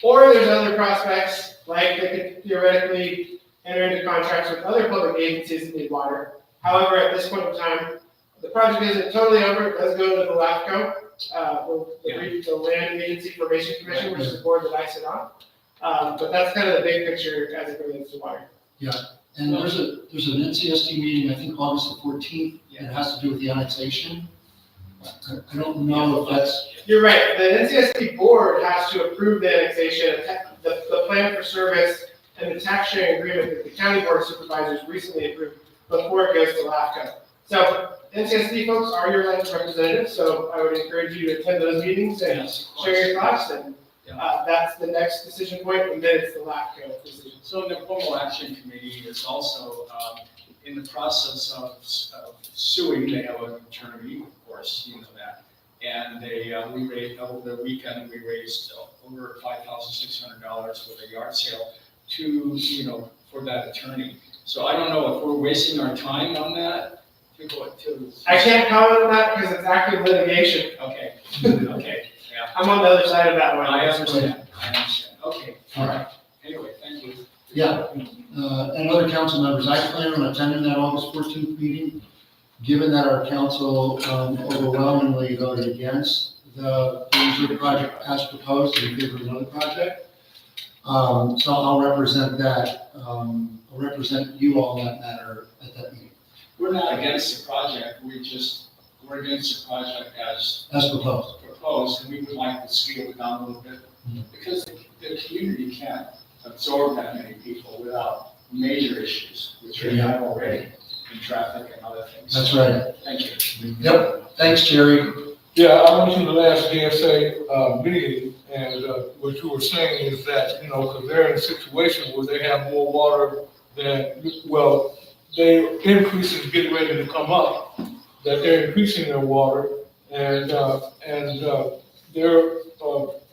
Or there's other prospects, like they could theoretically enter into contracts with other public agencies that need water. However, at this point in time, the project isn't totally over, it does go to the LAFCO, the Land Agency Formation Commission, which is the board that I sit on. But that's kind of the big picture as it relates to water. And there's an NCSD meeting, I think August the 14th, and it has to do with the annexation. I don't know if that's. You're right, the NCSD board has to approve the annexation, the plan for service, and the tax sharing agreement that the county board of supervisors recently approved before it goes to LAFCO. So NCSD folks are your elected representatives, so I would encourage you to attend those meetings and share your thoughts, and that's the next decision point, and then it's the LAFCO decision. So the Nipomo Action Committee is also in the process of suing. They have an attorney, of course, you know that. And we raised, over the weekend, we raised over $5,600 for the yard sale for that attorney. So I don't know if we're wasting our time on that. I can't comment on that because it's active litigation. Okay, okay, yeah. I'm on the other side of that one. I understand. Okay, All right. anyway, thank you. Yeah, and other council members, I plan on attending that August 14th meeting, given that our council overwhelmingly voted against the reserve project as proposed in favor of another project. So I'll represent that, I'll represent you all in that matter at that meeting. We're not against the project, we're against the project as proposed, and we would like to scale it down a little bit, because the community can't absorb that many people without major issues, which we have already, in traffic and other things. That's right. Thank you. Yep, thanks, Jerry. Yeah, I went to the last DSA meeting, and what you were saying is that, because they're in a situation where they have more water than, their increase is getting ready to come up, that they're increasing their water, and they're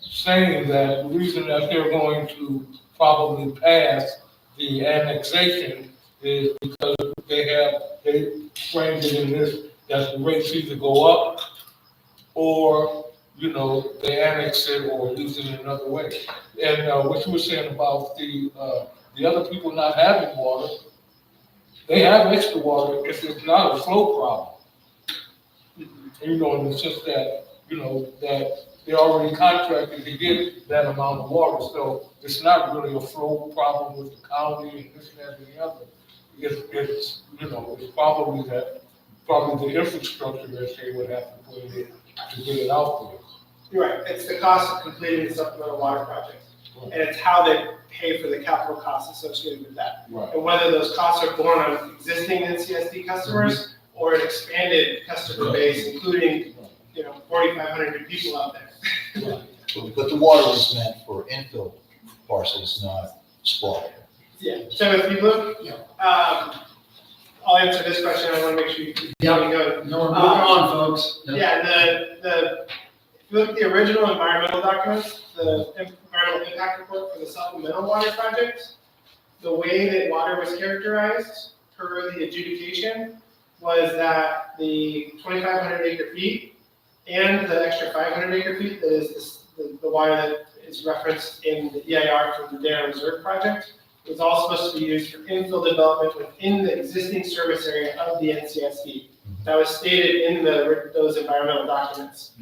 saying that the reason that they're going to probably pass the annexation is because they framed it in this, that the rates either go up or, they annex it or use it in another way. And what you were saying about the other people not having water, they have extra water if it's not a flow problem. In the sense that, that they're already contracted to get that amount of water, so it's not really a flow problem with the county and this and that and the other. It's probably the infrastructure that they would have to put in to get it out there. You're right, it's the cost of completing the supplemental water project, and it's how they pay for the capital costs associated with that. Right. And whether those costs are borne on existing NCSD customers or an expanded customer base, including, 4,500 new people out there. But the water is meant for infill parcels, not sprawl. Yeah, so if you look, I'll answer this question, I want to make sure you keep going. No, we're moving on, folks. Yeah, if you look at the original environmental documents, the environmental impact report for the supplemental water project, the way that water was characterized per the adjudication was that the 2,500 acre feet and the extra 500 acre feet that is the water that is referenced in the EIR for the Dam Reserve project. It was all supposed to be used for infill development within the existing service area of the NCSD. That was stated in those environmental documents.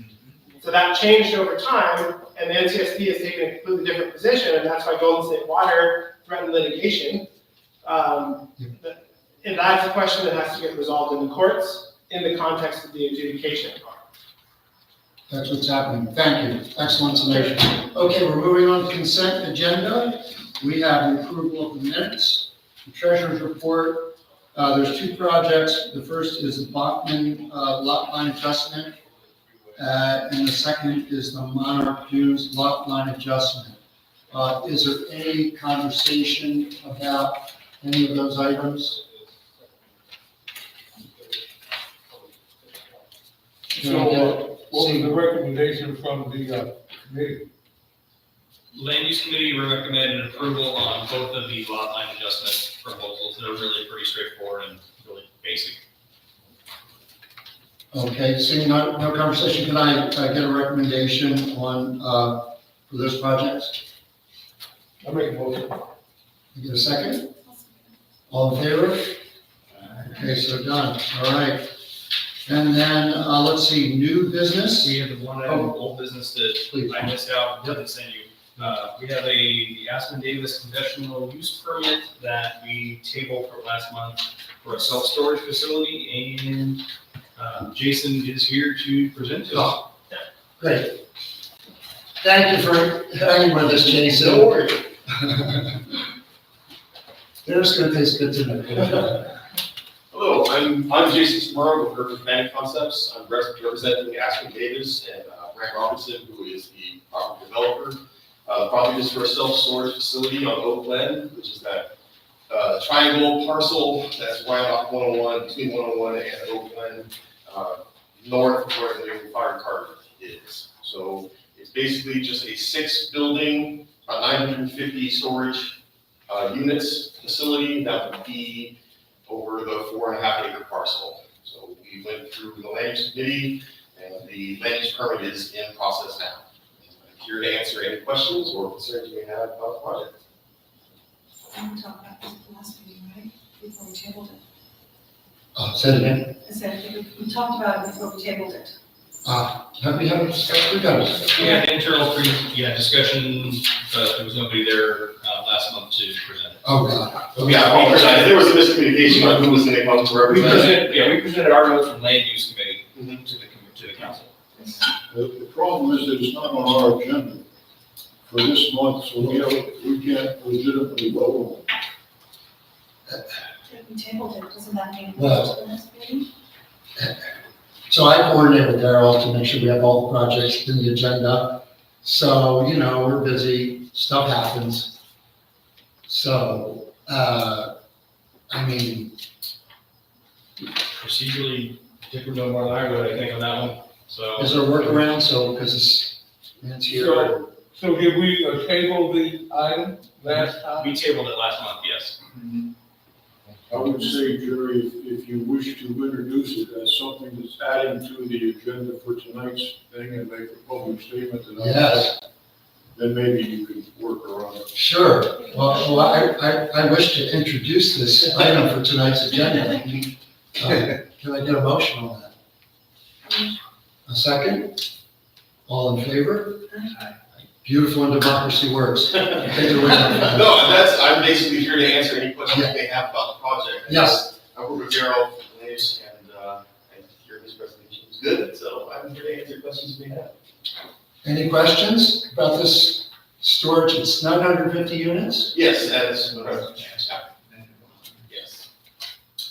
So that changed over time, and the NCSD has taken a completely different position, and that's why Golden State Water threatened litigation. And that's a question that has to get resolved in the courts in the context of the adjudication. That's what's happening. Thank you. Excellent summation. Okay, we're moving on to consent agenda. We have the approval of the minutes, the treasurer's report. There's two projects. The first is the Bachman lot line adjustment, and the second is the Monarch Dunes lot line adjustment. Is there any conversation about any of those items? So, what was the recommendation from the committee? Land use committee recommended approval on both of the lot line adjustment proposals. They're really pretty straightforward and really basic. Okay, seeing no conversation, can I get a recommendation on, for those projects? I make a motion. You get a second? All in favor? Okay, so done. All right. And then, let's see, new business? We have the one item of old business Please. that I missed out, didn't send you. We have the Aspen Davis conditional use permit that we tabled for last month for a self-storage facility, and Jason is here to present to us. Great. Thank you for hanging with us, Jason. No worries. Dinner's gonna taste good tonight. Hello, I'm Jason Smurl with Urban Planning Concepts. I'm representing Aspen Davis and Brent Robinson, who is the property developer. The property is for a self-storage facility on Oak Glen, which is that triangle parcel that's right off 101, between 101 and Oak Glen, north of where the new fire cart is. So it's basically just a 6-building, 950 storage units facility that would be over the 4.5-acre parcel. So we went through the land use committee, and the land use permit is in process now. I'm here to answer any questions or concerns you may have about the project. We talked about this at the last meeting, right? Before we tabled it. Say it again. I said, we talked about it before we tabled it. Have we had a discussion? We got a discussion. We had internal discussion, but there was nobody there last month to present it. Oh, God. Yeah, I apologize. There was a miscommunication on who was going to come to represent. We presented our notes from land use committee to the council. The problem is that it's not on our agenda for this month, so we can't legitimately vote on it. If we tabled it, doesn't that mean Well- to the next meeting? So I coordinate with Darrell to make sure we have all the projects in the agenda. So, you know, we're busy, stuff happens. So, I mean, Procedurally, Dick would know more than I would, I think, on that one, so. is there a workaround? So, because it's here. So did we table the item last time? We tabled it last month, yes. I would say, Jerry, if you wish to introduce it as something that's adding to the agenda for tonight's thing and make a public statement tonight. Yes. Then maybe you could work around it. Sure. Well, I wish to introduce this item for tonight's agenda. Can I get a motion on that? A second? All in favor? Beautiful when democracy works. Take it away. No, I'm basically here to answer any questions you may have about the project. Yes. I work with Darrell and I hear his presentation was good, so I'm here to answer questions you may have. Any questions about this storage? It's 950 units? Yes, that is. Yes.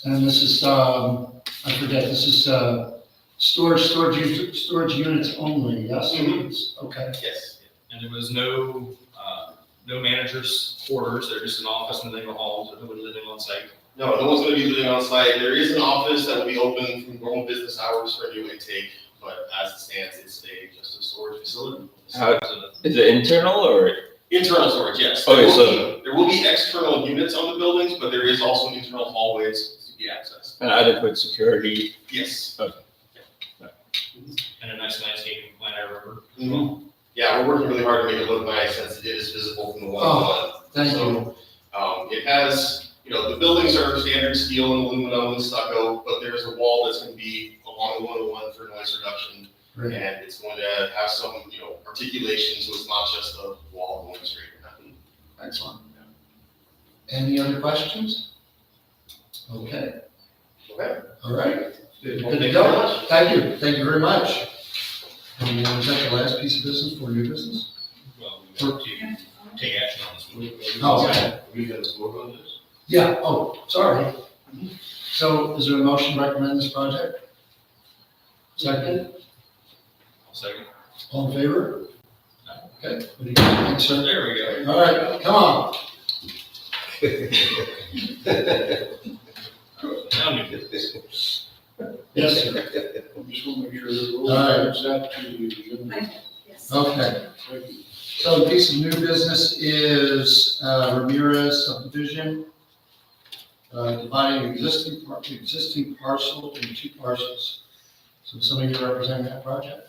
And this is, I forget, this is, storage units only, yes? Mhm. Okay. Yes. And there was no manager's quarters, they're just an office and then a hall, so nobody living on site. No, no one's gonna be living on site. There is an office that will be open from normal business hours for new intake, but as it stands, it's just a storage facility. How, is it internal or? Internal storage, yes. Okay, There will be external units on the buildings, but there is also internal hallways to be accessed. And adequate security? Yes. Okay. And a nice landscaping plan, I remember. Mhm. Yeah, we're working really hard to make it look nice since it is visible from the 101. Thank you. So, it has, the buildings are standard steel and aluminum and stucco, but there's a wall that's gonna be along the 101 for noise reduction. Great. And it's going to have some, articulation, so it's not just a wall going straight or nothing. Excellent. Any other questions? Okay, Okay. all right. Good Thank to you very go. much. Thank you very much. And was that the last piece of business for new business? Well, we have to take action on this one. Oh, okay. We got to vote on this? Yeah, oh, sorry. So is there a motion to recommend this project? Second, I'll second. all in favor? Okay, what do you think, sir? There we go. All right, come on. Now new business. Yes, sir. I just want to make sure that All right. we're that to the agenda. Yes. Okay, Thank you. so the piece of new business is Ramirez subdivision. Dividing existing parcel into 2 parcels. So somebody here representing that project?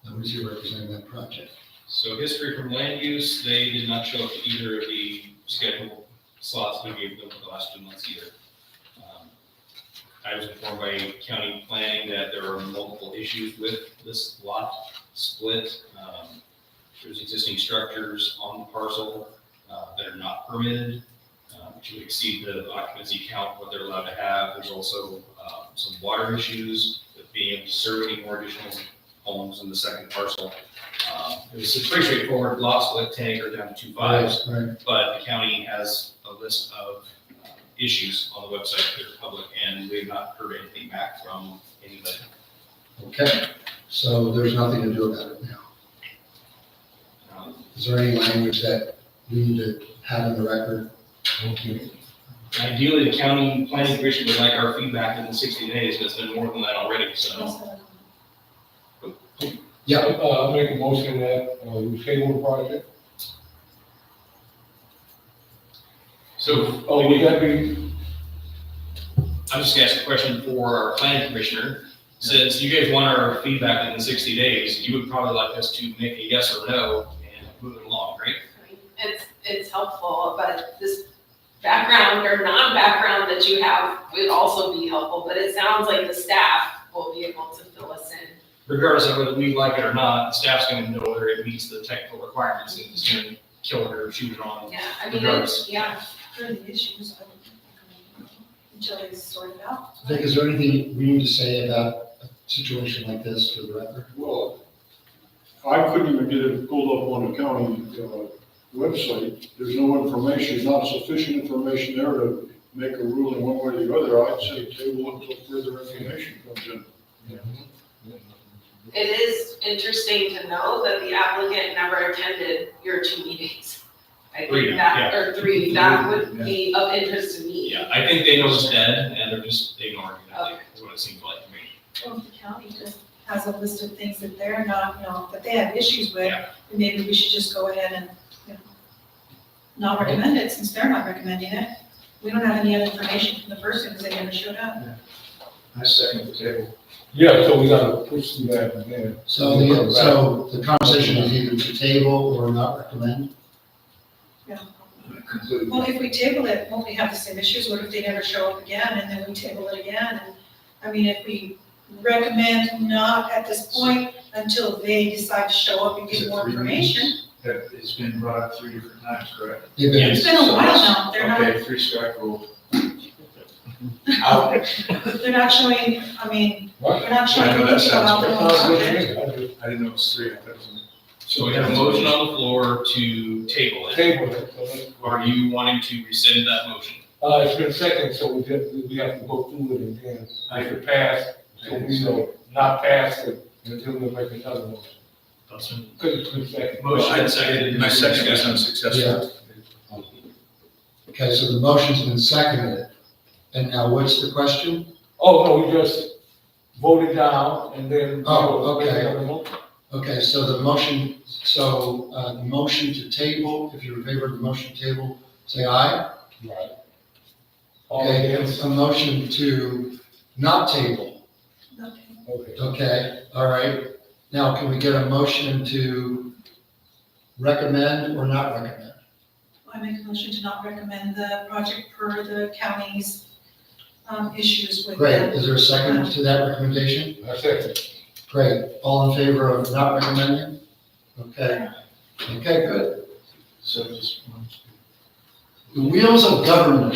Nobody's here representing that project. So history from land use, they did not show up to either of the scheduled slots we gave them for the last 2 months either. I was informed by county planning that there are multiple issues with this lot split. There's existing structures on the parcel that are not permitted, which would exceed the occupancy count, what they're allowed to have. There's also some water issues with being able to serve any more additional homes in the second parcel. It was a pretty straightforward lot split, 10 acre down to 2 5s, Right. but the county has a list of issues on the website that are public, and we've not heard anything back from anybody. Okay, so there's nothing to do about it now. Um, Is there any language that we need to have in the record? Ideally, the county planning commission would like our feedback in 60 days, but it's been more than that already, so. Yeah, I'll make a motion that, we table the project. So, Oh, would that be, I'm just gonna ask a question for our planning commissioner. Since you guys want our feedback in 60 days, you would probably like us to make a yes or no and move it along, right? It's helpful, but this background or non-background that you have would also be helpful, but it sounds like the staff will be able to fill us in. Regardless of whether we like it or not, the staff's gonna know whether it meets the technical requirements and it's gonna kill it or shoot it on. Yeah, I mean, Regardless. yeah, For the issues, I don't think, until it's sorted out. Vic, is there anything we need to say about a situation like this for the record? Well, I couldn't even get it pulled up on the county, website. There's no information, not sufficient information there to make a ruling one way or the other. I'd say table until further information comes in. it is interesting to know that the applicant never attended your 2 meetings. I Three, think that, yeah. or 3, that would be of interest to me. Yeah, I think they know it's dead and they're just ignoring it, I think, is what it seems like to me. Well, if the county just has a list of things that they're not, that they have issues with, Yeah. then maybe we should just go ahead and, not recommend it, since they're not recommending it. We don't have any other information from the person, because they never showed up. I second the table. yeah, so we gotta push through that again. So the conversation is either to table or not recommend? Completely. Well, if we table it, won't we have the same issues? What if they never show up again, and then we table it again? And, I mean, if we recommend not at this point until they decide to show up and Is give it more 3 information. meetings? That it's been brought up 3 different times, correct? They've been- It's been a while now, they're not, Okay, 3 strike rule. they're not showing, I mean, What? they're not showing I know that anything sounds about their own subject. I didn't know it was 3, I thought it was. So we have a motion on the floor to table it. Table it, so let's- Are you wanting to rescind that motion? it's been second, so we have to go through it again. If it passed, so we know, not pass it until we make another motion. Because it's been second. Motion and seconded. My second was unsuccessful. Yeah. Okay, so the motion's been seconded. And now what's the question? Oh, no, we just voted down and then. Oh, okay. Make another motion. Okay, so the motion to table, if you're in favor of the motion to table, say aye. Right. All Okay, against? a motion to not table. Okay. Okay. Okay, all right. Now, can we get a motion to recommend or not recommend? I make a motion to not recommend the project per the county's issues with Great, them. is there a second to that recommendation? I second. Great, all in favor of not recommending? Okay, okay, good. So just one. The wheels of government.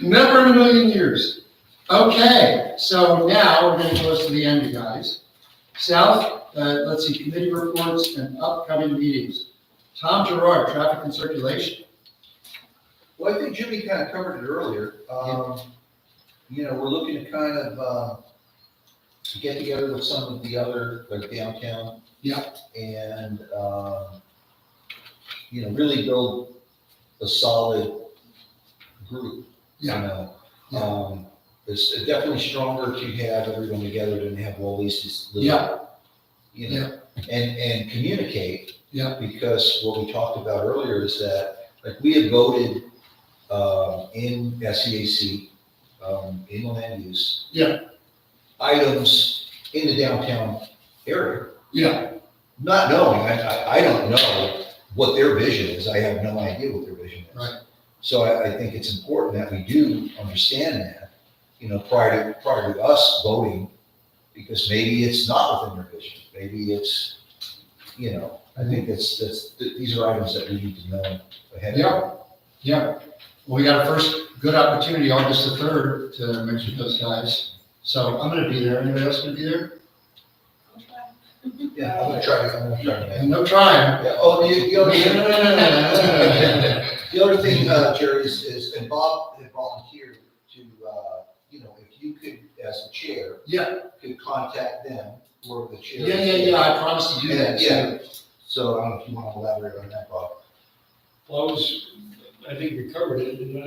Never in a million years. Okay, so now we're getting close to the end, you guys. South, let's see, committee reports and upcoming meetings. Tom Gerard, traffic and circulation. Well, I think Jimmy kind of covered it earlier. We're looking to kind of, get together with some of the other, like downtown. Yeah. And, really build a solid group. Yeah. It's definitely stronger to have everyone together than have all these Yeah. And communicate. Yeah. Because what we talked about earlier is that, like, we had voted, in SEAC, in the land use. Yeah. Items in the downtown area. Yeah. Not knowing, I don't know what their vision is. I have no idea what their vision is. Right. So I think it's important that we do understand that, prior to us voting, because maybe it's not within their vision. Maybe it's, I think these are items that we need to know ahead of. Yeah. Well, we got a first good opportunity, August the 3rd, to mix with those guys. So I'm gonna be there. Anybody else gonna be there? Yeah, I'm gonna try to. No trying. Yeah, the other thing, Jerry, is, and Bob had volunteered to, if you could, as the chair. Yeah. Could contact them, or the chair. Yeah, I promised to do that. Yeah, so I don't know if you want to elaborate on that, Bob. Well, I think we covered it, and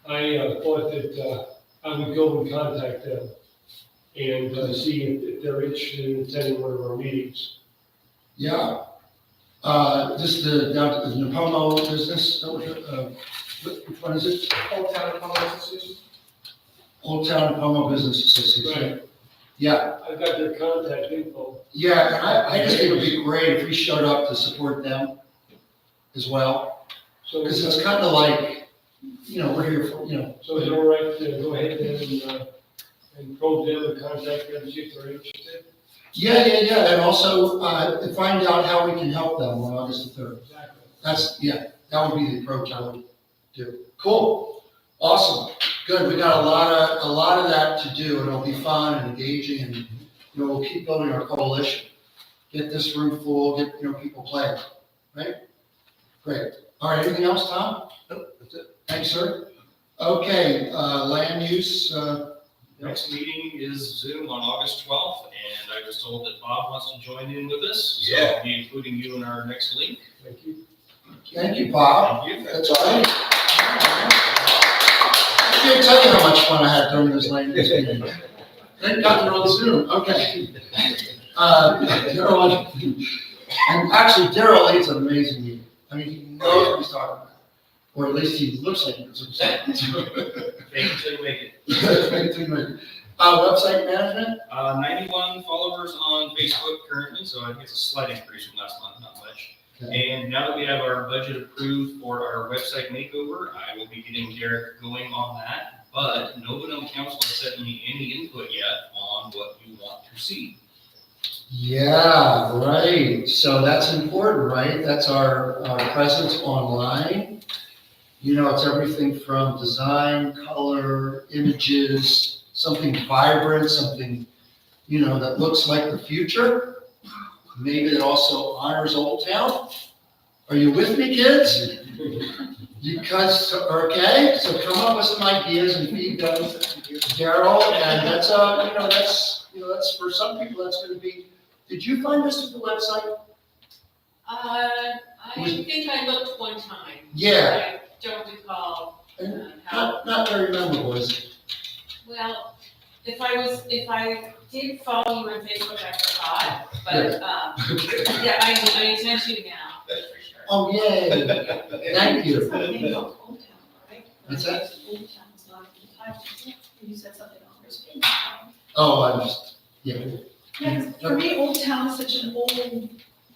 I thought that I would go and contact them and see if they're interested in attending one of our meetings. Yeah. This is down to the Nipomo business, which one is it? Old Town Common Association. Old Town Nipomo Business Association. Right. Yeah, I've got their contact info. yeah, and I just think it would be great if we showed up to support them as well. So, Because it's kind of like, we're here for, so is it all right to go ahead and probe them and contact them, see if they're interested? Yeah, and also, find out how we can help them on August the 3rd. Exactly. That would be the approach I would do. Cool, awesome, good, we got a lot of that to do, and it'll be fun and engaging, and, we'll keep building our coalition. Get this room full, get, people playing, right? Great, all right, anything else, Tom? Nope, that's it. Thanks, sir. Okay, land use, Next meeting is Zoom on August 12th, and I was told that Bob wants to join in with us. So Yeah. I'll be including you in our next link. Thank you. Thank you, Bob. Thank you. That's all right. I can't tell you how much fun I had during this land use meeting. Thank God you're on Zoom, okay. Daryl, and actually Daryl leads an amazing meeting. I mean, he knows what he's talking about, or at least he looks like he knows what he's talking about. Thank you till you make it. Website management? 91 followers on Facebook currently, so I think it's a slight increase from last month, not much. Okay. And now that we have our budget approved for our website makeover, I will be getting Derek going on that. But no one on council has sent me any input yet on what you want to see. Yeah, right. So that's important, right? That's our presence online. It's everything from design, color, images, something vibrant, something, that looks like the future. Maybe it also honors Old Town. Are you with me, kids? You guys are okay? So come up with some ideas and feed them to Daryl, and that's that's for some people, that's gonna be, did you find this at the website? I think I looked one time. Yeah. I don't recall how. Not very memorable, is it? Well, if I did follow you on Facebook, I forgot, but, yeah, I intend to now, for sure. Oh, yay. Thank you. It's not named Old Town, right? What's that? Old Town's not in the title, is it? You said something on this page. Oh, I'm just, yeah. Yeah, 'cause for me, Old Town is such an old,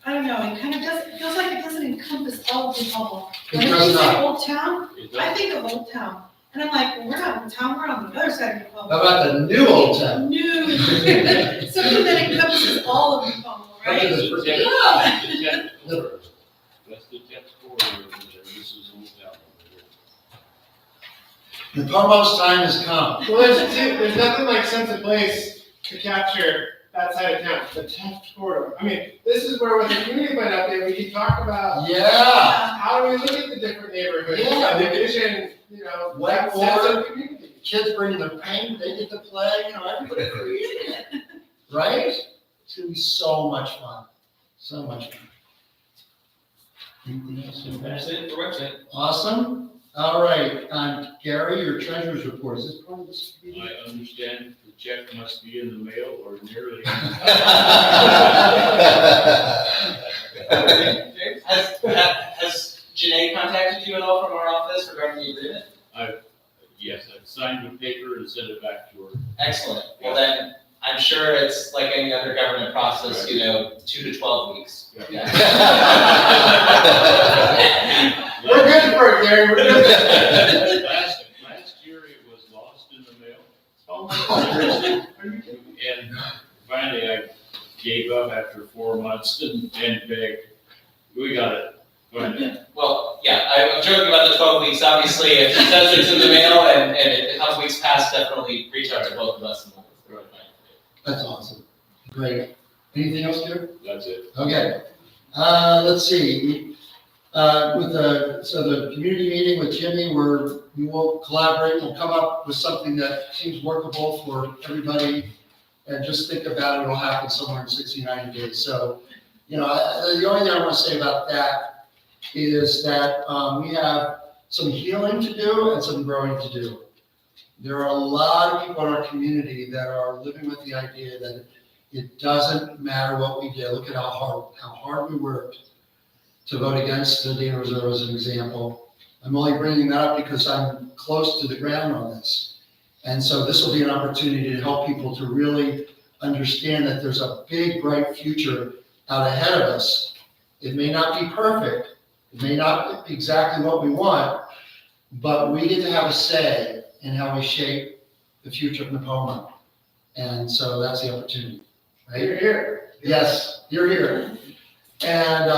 I don't know, it kind of doesn't, it feels like it doesn't encompass all of the Nipomo. It When does you say not. Old Town, It I does. think of Old Town, and I'm like, well, we're not in town, we're on the other side of Nipomo. How about the new Old Town? New, something that encompasses all of Nipomo, right? That's the tenth- Yeah. the tenth corridor. That's the 10th corridor, and this is Old Town over here. Nipomo's time has come. Well, there's nothing like sense of place to capture that side of town, the Taft corridor. I mean, this is where with the community plan out there, we can talk about Yeah. how do we look at the different neighborhoods, Yeah. the vision, that Whiteboard. sense of community. Kids bringing their paint, they get to play, everybody creating it, right? It's gonna be so much fun, so much fun. Anything else? That's it for website. Awesome. All right, Gary, your treasurer's report, is this part of this? I understand the check must be in the mail or nearly. Has Janae contacted you at all from our office regarding the agreement? Yes, I've signed the paper and sent it back to her. Excellent. Well then, I'm sure it's like any other government process, 2 to 12 weeks. Yeah. We're good for it, Gary, we're good. Last year it was lost in the mail. And finally I gave up after 4 months and begged. We got it. Finally. Well, yeah, I'm joking about the 12 weeks. Obviously, if it says it's in the mail and a couple weeks past, definitely reach out to both of us and we'll find it. That's awesome. Great. Anything else, Gary? That's it. Okay. Let's see. So the community meeting with Jimmy, we will collaborate, we'll come up with something that seems workable for everybody. And just think about it, it'll happen somewhere in 60, 90 days. So, the only thing I want to say about that is that we have some healing to do and some growing to do. There are a lot of people in our community that are living with the idea that it doesn't matter what we did. Look at how hard we worked to vote against the Dana Reserve as an example. I'm only bringing that up because I'm close to the ground on this. And so this will be an opportunity to help people to really understand that there's a big, bright future out ahead of us. It may not be perfect. It may not be exactly what we want, but we get to have a say in how we shape the future of Nipomo. And so that's the opportunity, right? You're here. Yes, you're here. And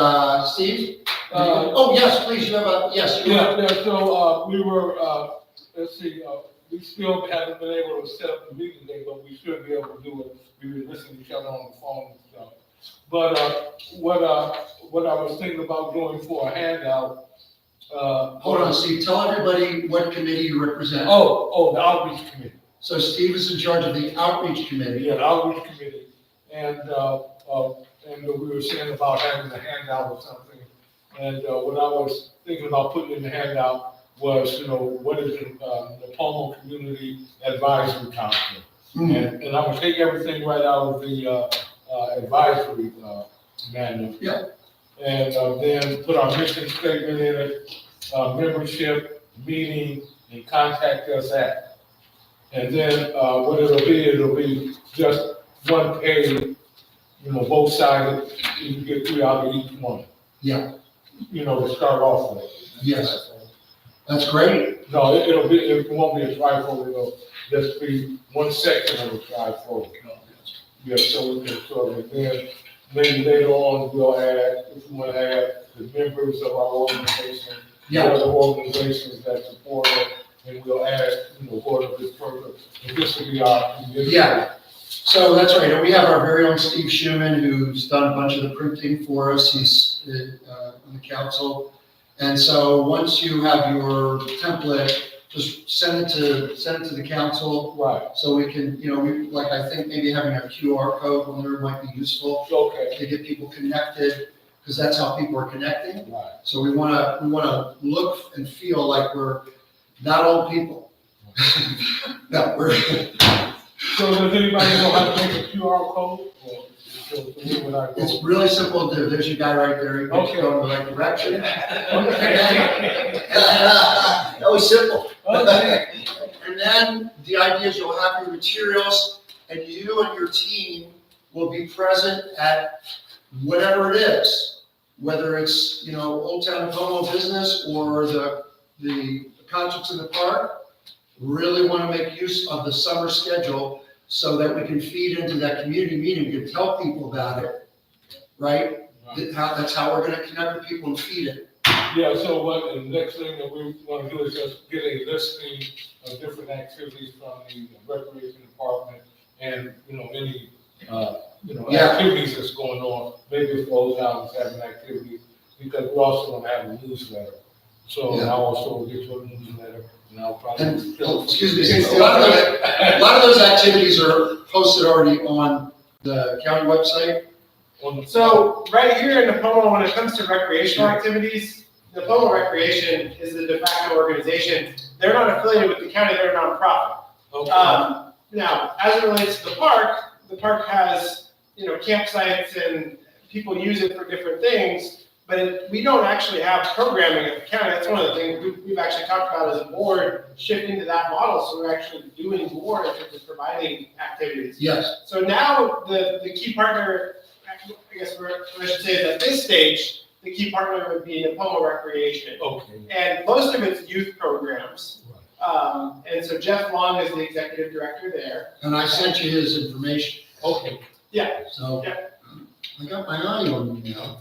Steve? Oh, yes, please, you have yes. So we were, let's see, we still haven't been able to set up the meeting day, but we should be able to do it. We were listening to each other on the phone and stuff. But what I was thinking about doing for a handout. Hold on, Steve, tell everybody what committee you represent. Oh, the outreach committee. So Steve is in charge of the outreach committee. Yeah, the outreach committee. And we were saying about having a handout or something. And what I was thinking about putting in the handout was, what is the Nipomo Community Advisory Council? Mhm. And I'm gonna take everything right out of the advisory manual. Yeah. And then put our mission statement in it, membership, meeting, and contact us at. And then what it'll be just one page, both sided, you can get 3 out of each one. Yeah. To start off with. Yes. That's great. No, it won't be a trifold, it'll just be one section of a trifold. Yeah, so we can sort of, and then maybe later on, we'll add, if we want to add the members of our organization, the other organizations that support it, and we'll add, what of this program, and this will be our. Yeah. So that's right. And we have our very own Steve Schuman, who's done a bunch of the printing for us. He's on the council. And so once you have your template, just send it to the council. Right. So we can, I think maybe having a QR code on there might be useful. Okay. To get people connected, because that's how people are connecting. Right. So we wanna look and feel like we're not old people. No, we're. So does anybody know how to make a QR code? It's really simple to do. There's your guy right there. You can go in the right direction. That was simple. Okay. And then the idea is you'll have your materials and you and your team will be present at whatever it is, whether it's, Old Town Nipomo business or the concerts in the park. Really want to make use of the summer schedule so that we can feed into that community meeting, we can tell people about it, right? That's how we're gonna connect with people and feed it. Yeah, so the next thing that we want to do is just get a listing of different activities from the recreation department and, any, Yeah. activities that's going on. Maybe if those hours having activities, because we're also going to have a newsletter. So Yeah. I'll also get your newsletter and I'll probably. Excuse me, a lot of those activities are posted already on the county website. So right here in Nipomo, when it comes to recreational activities, Nipomo Recreation is the de facto organization. They're not affiliated with the county, they're a nonprofit. Okay. Now, as it relates to the park has, campsites and people use it for different things, but we don't actually have programming at the county. That's one of the things we've actually talked about as a board, shifting to that model, so we're actually doing more in terms of providing activities. Yes. So now the key partner, I guess what I should say is at this stage, the key partner would be Nipomo Recreation. Okay. And most of it's youth programs. And so Jeff Long is the executive director there. And I sent you his information. Okay. Yeah. So, Yeah. I got my eye on you now.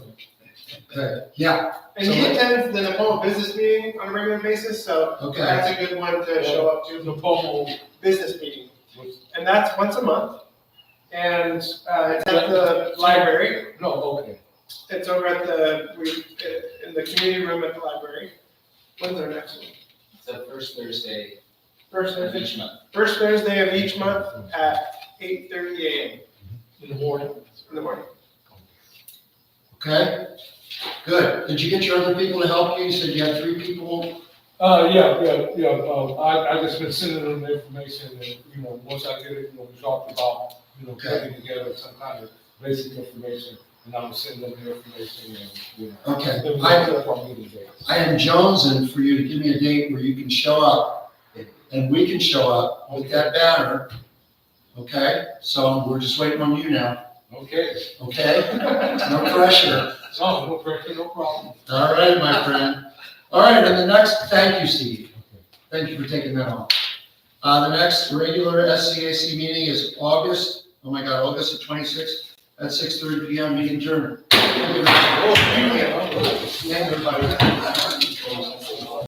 Okay, yeah. And So he let- attends the Nipomo business meeting on a regular basis, so Okay. that's a good one to show up to. Nipomo Business meeting. And that's once a month. And it's at the library. No, okay. It's over at in the community room at the library. When's our next one? It's the first Thursday First of Thursday, each month. first Thursday of each month at 8:30 a.m. In the morning. in the morning. Okay, good. Did you get your other people to help you? You said you had 3 people. Yeah. I just been sending them the information and, once I get it, we talked about, putting together some kind of basic information and I'm gonna send them the information and, Okay. then we'll set up our meeting dates. I am jonesing for you to give me a date where you can show up and we can show up with that banner. Okay, so we're just waiting on you now. Okay. Okay? No pressure. No pressure, no problem. All right, my friend. All right, and the next, thank you, Steve. Thank you for taking that on. The next regular SCAC meeting is August the 26th at 6:30 PM, meeting adjourned. Thank you, everybody.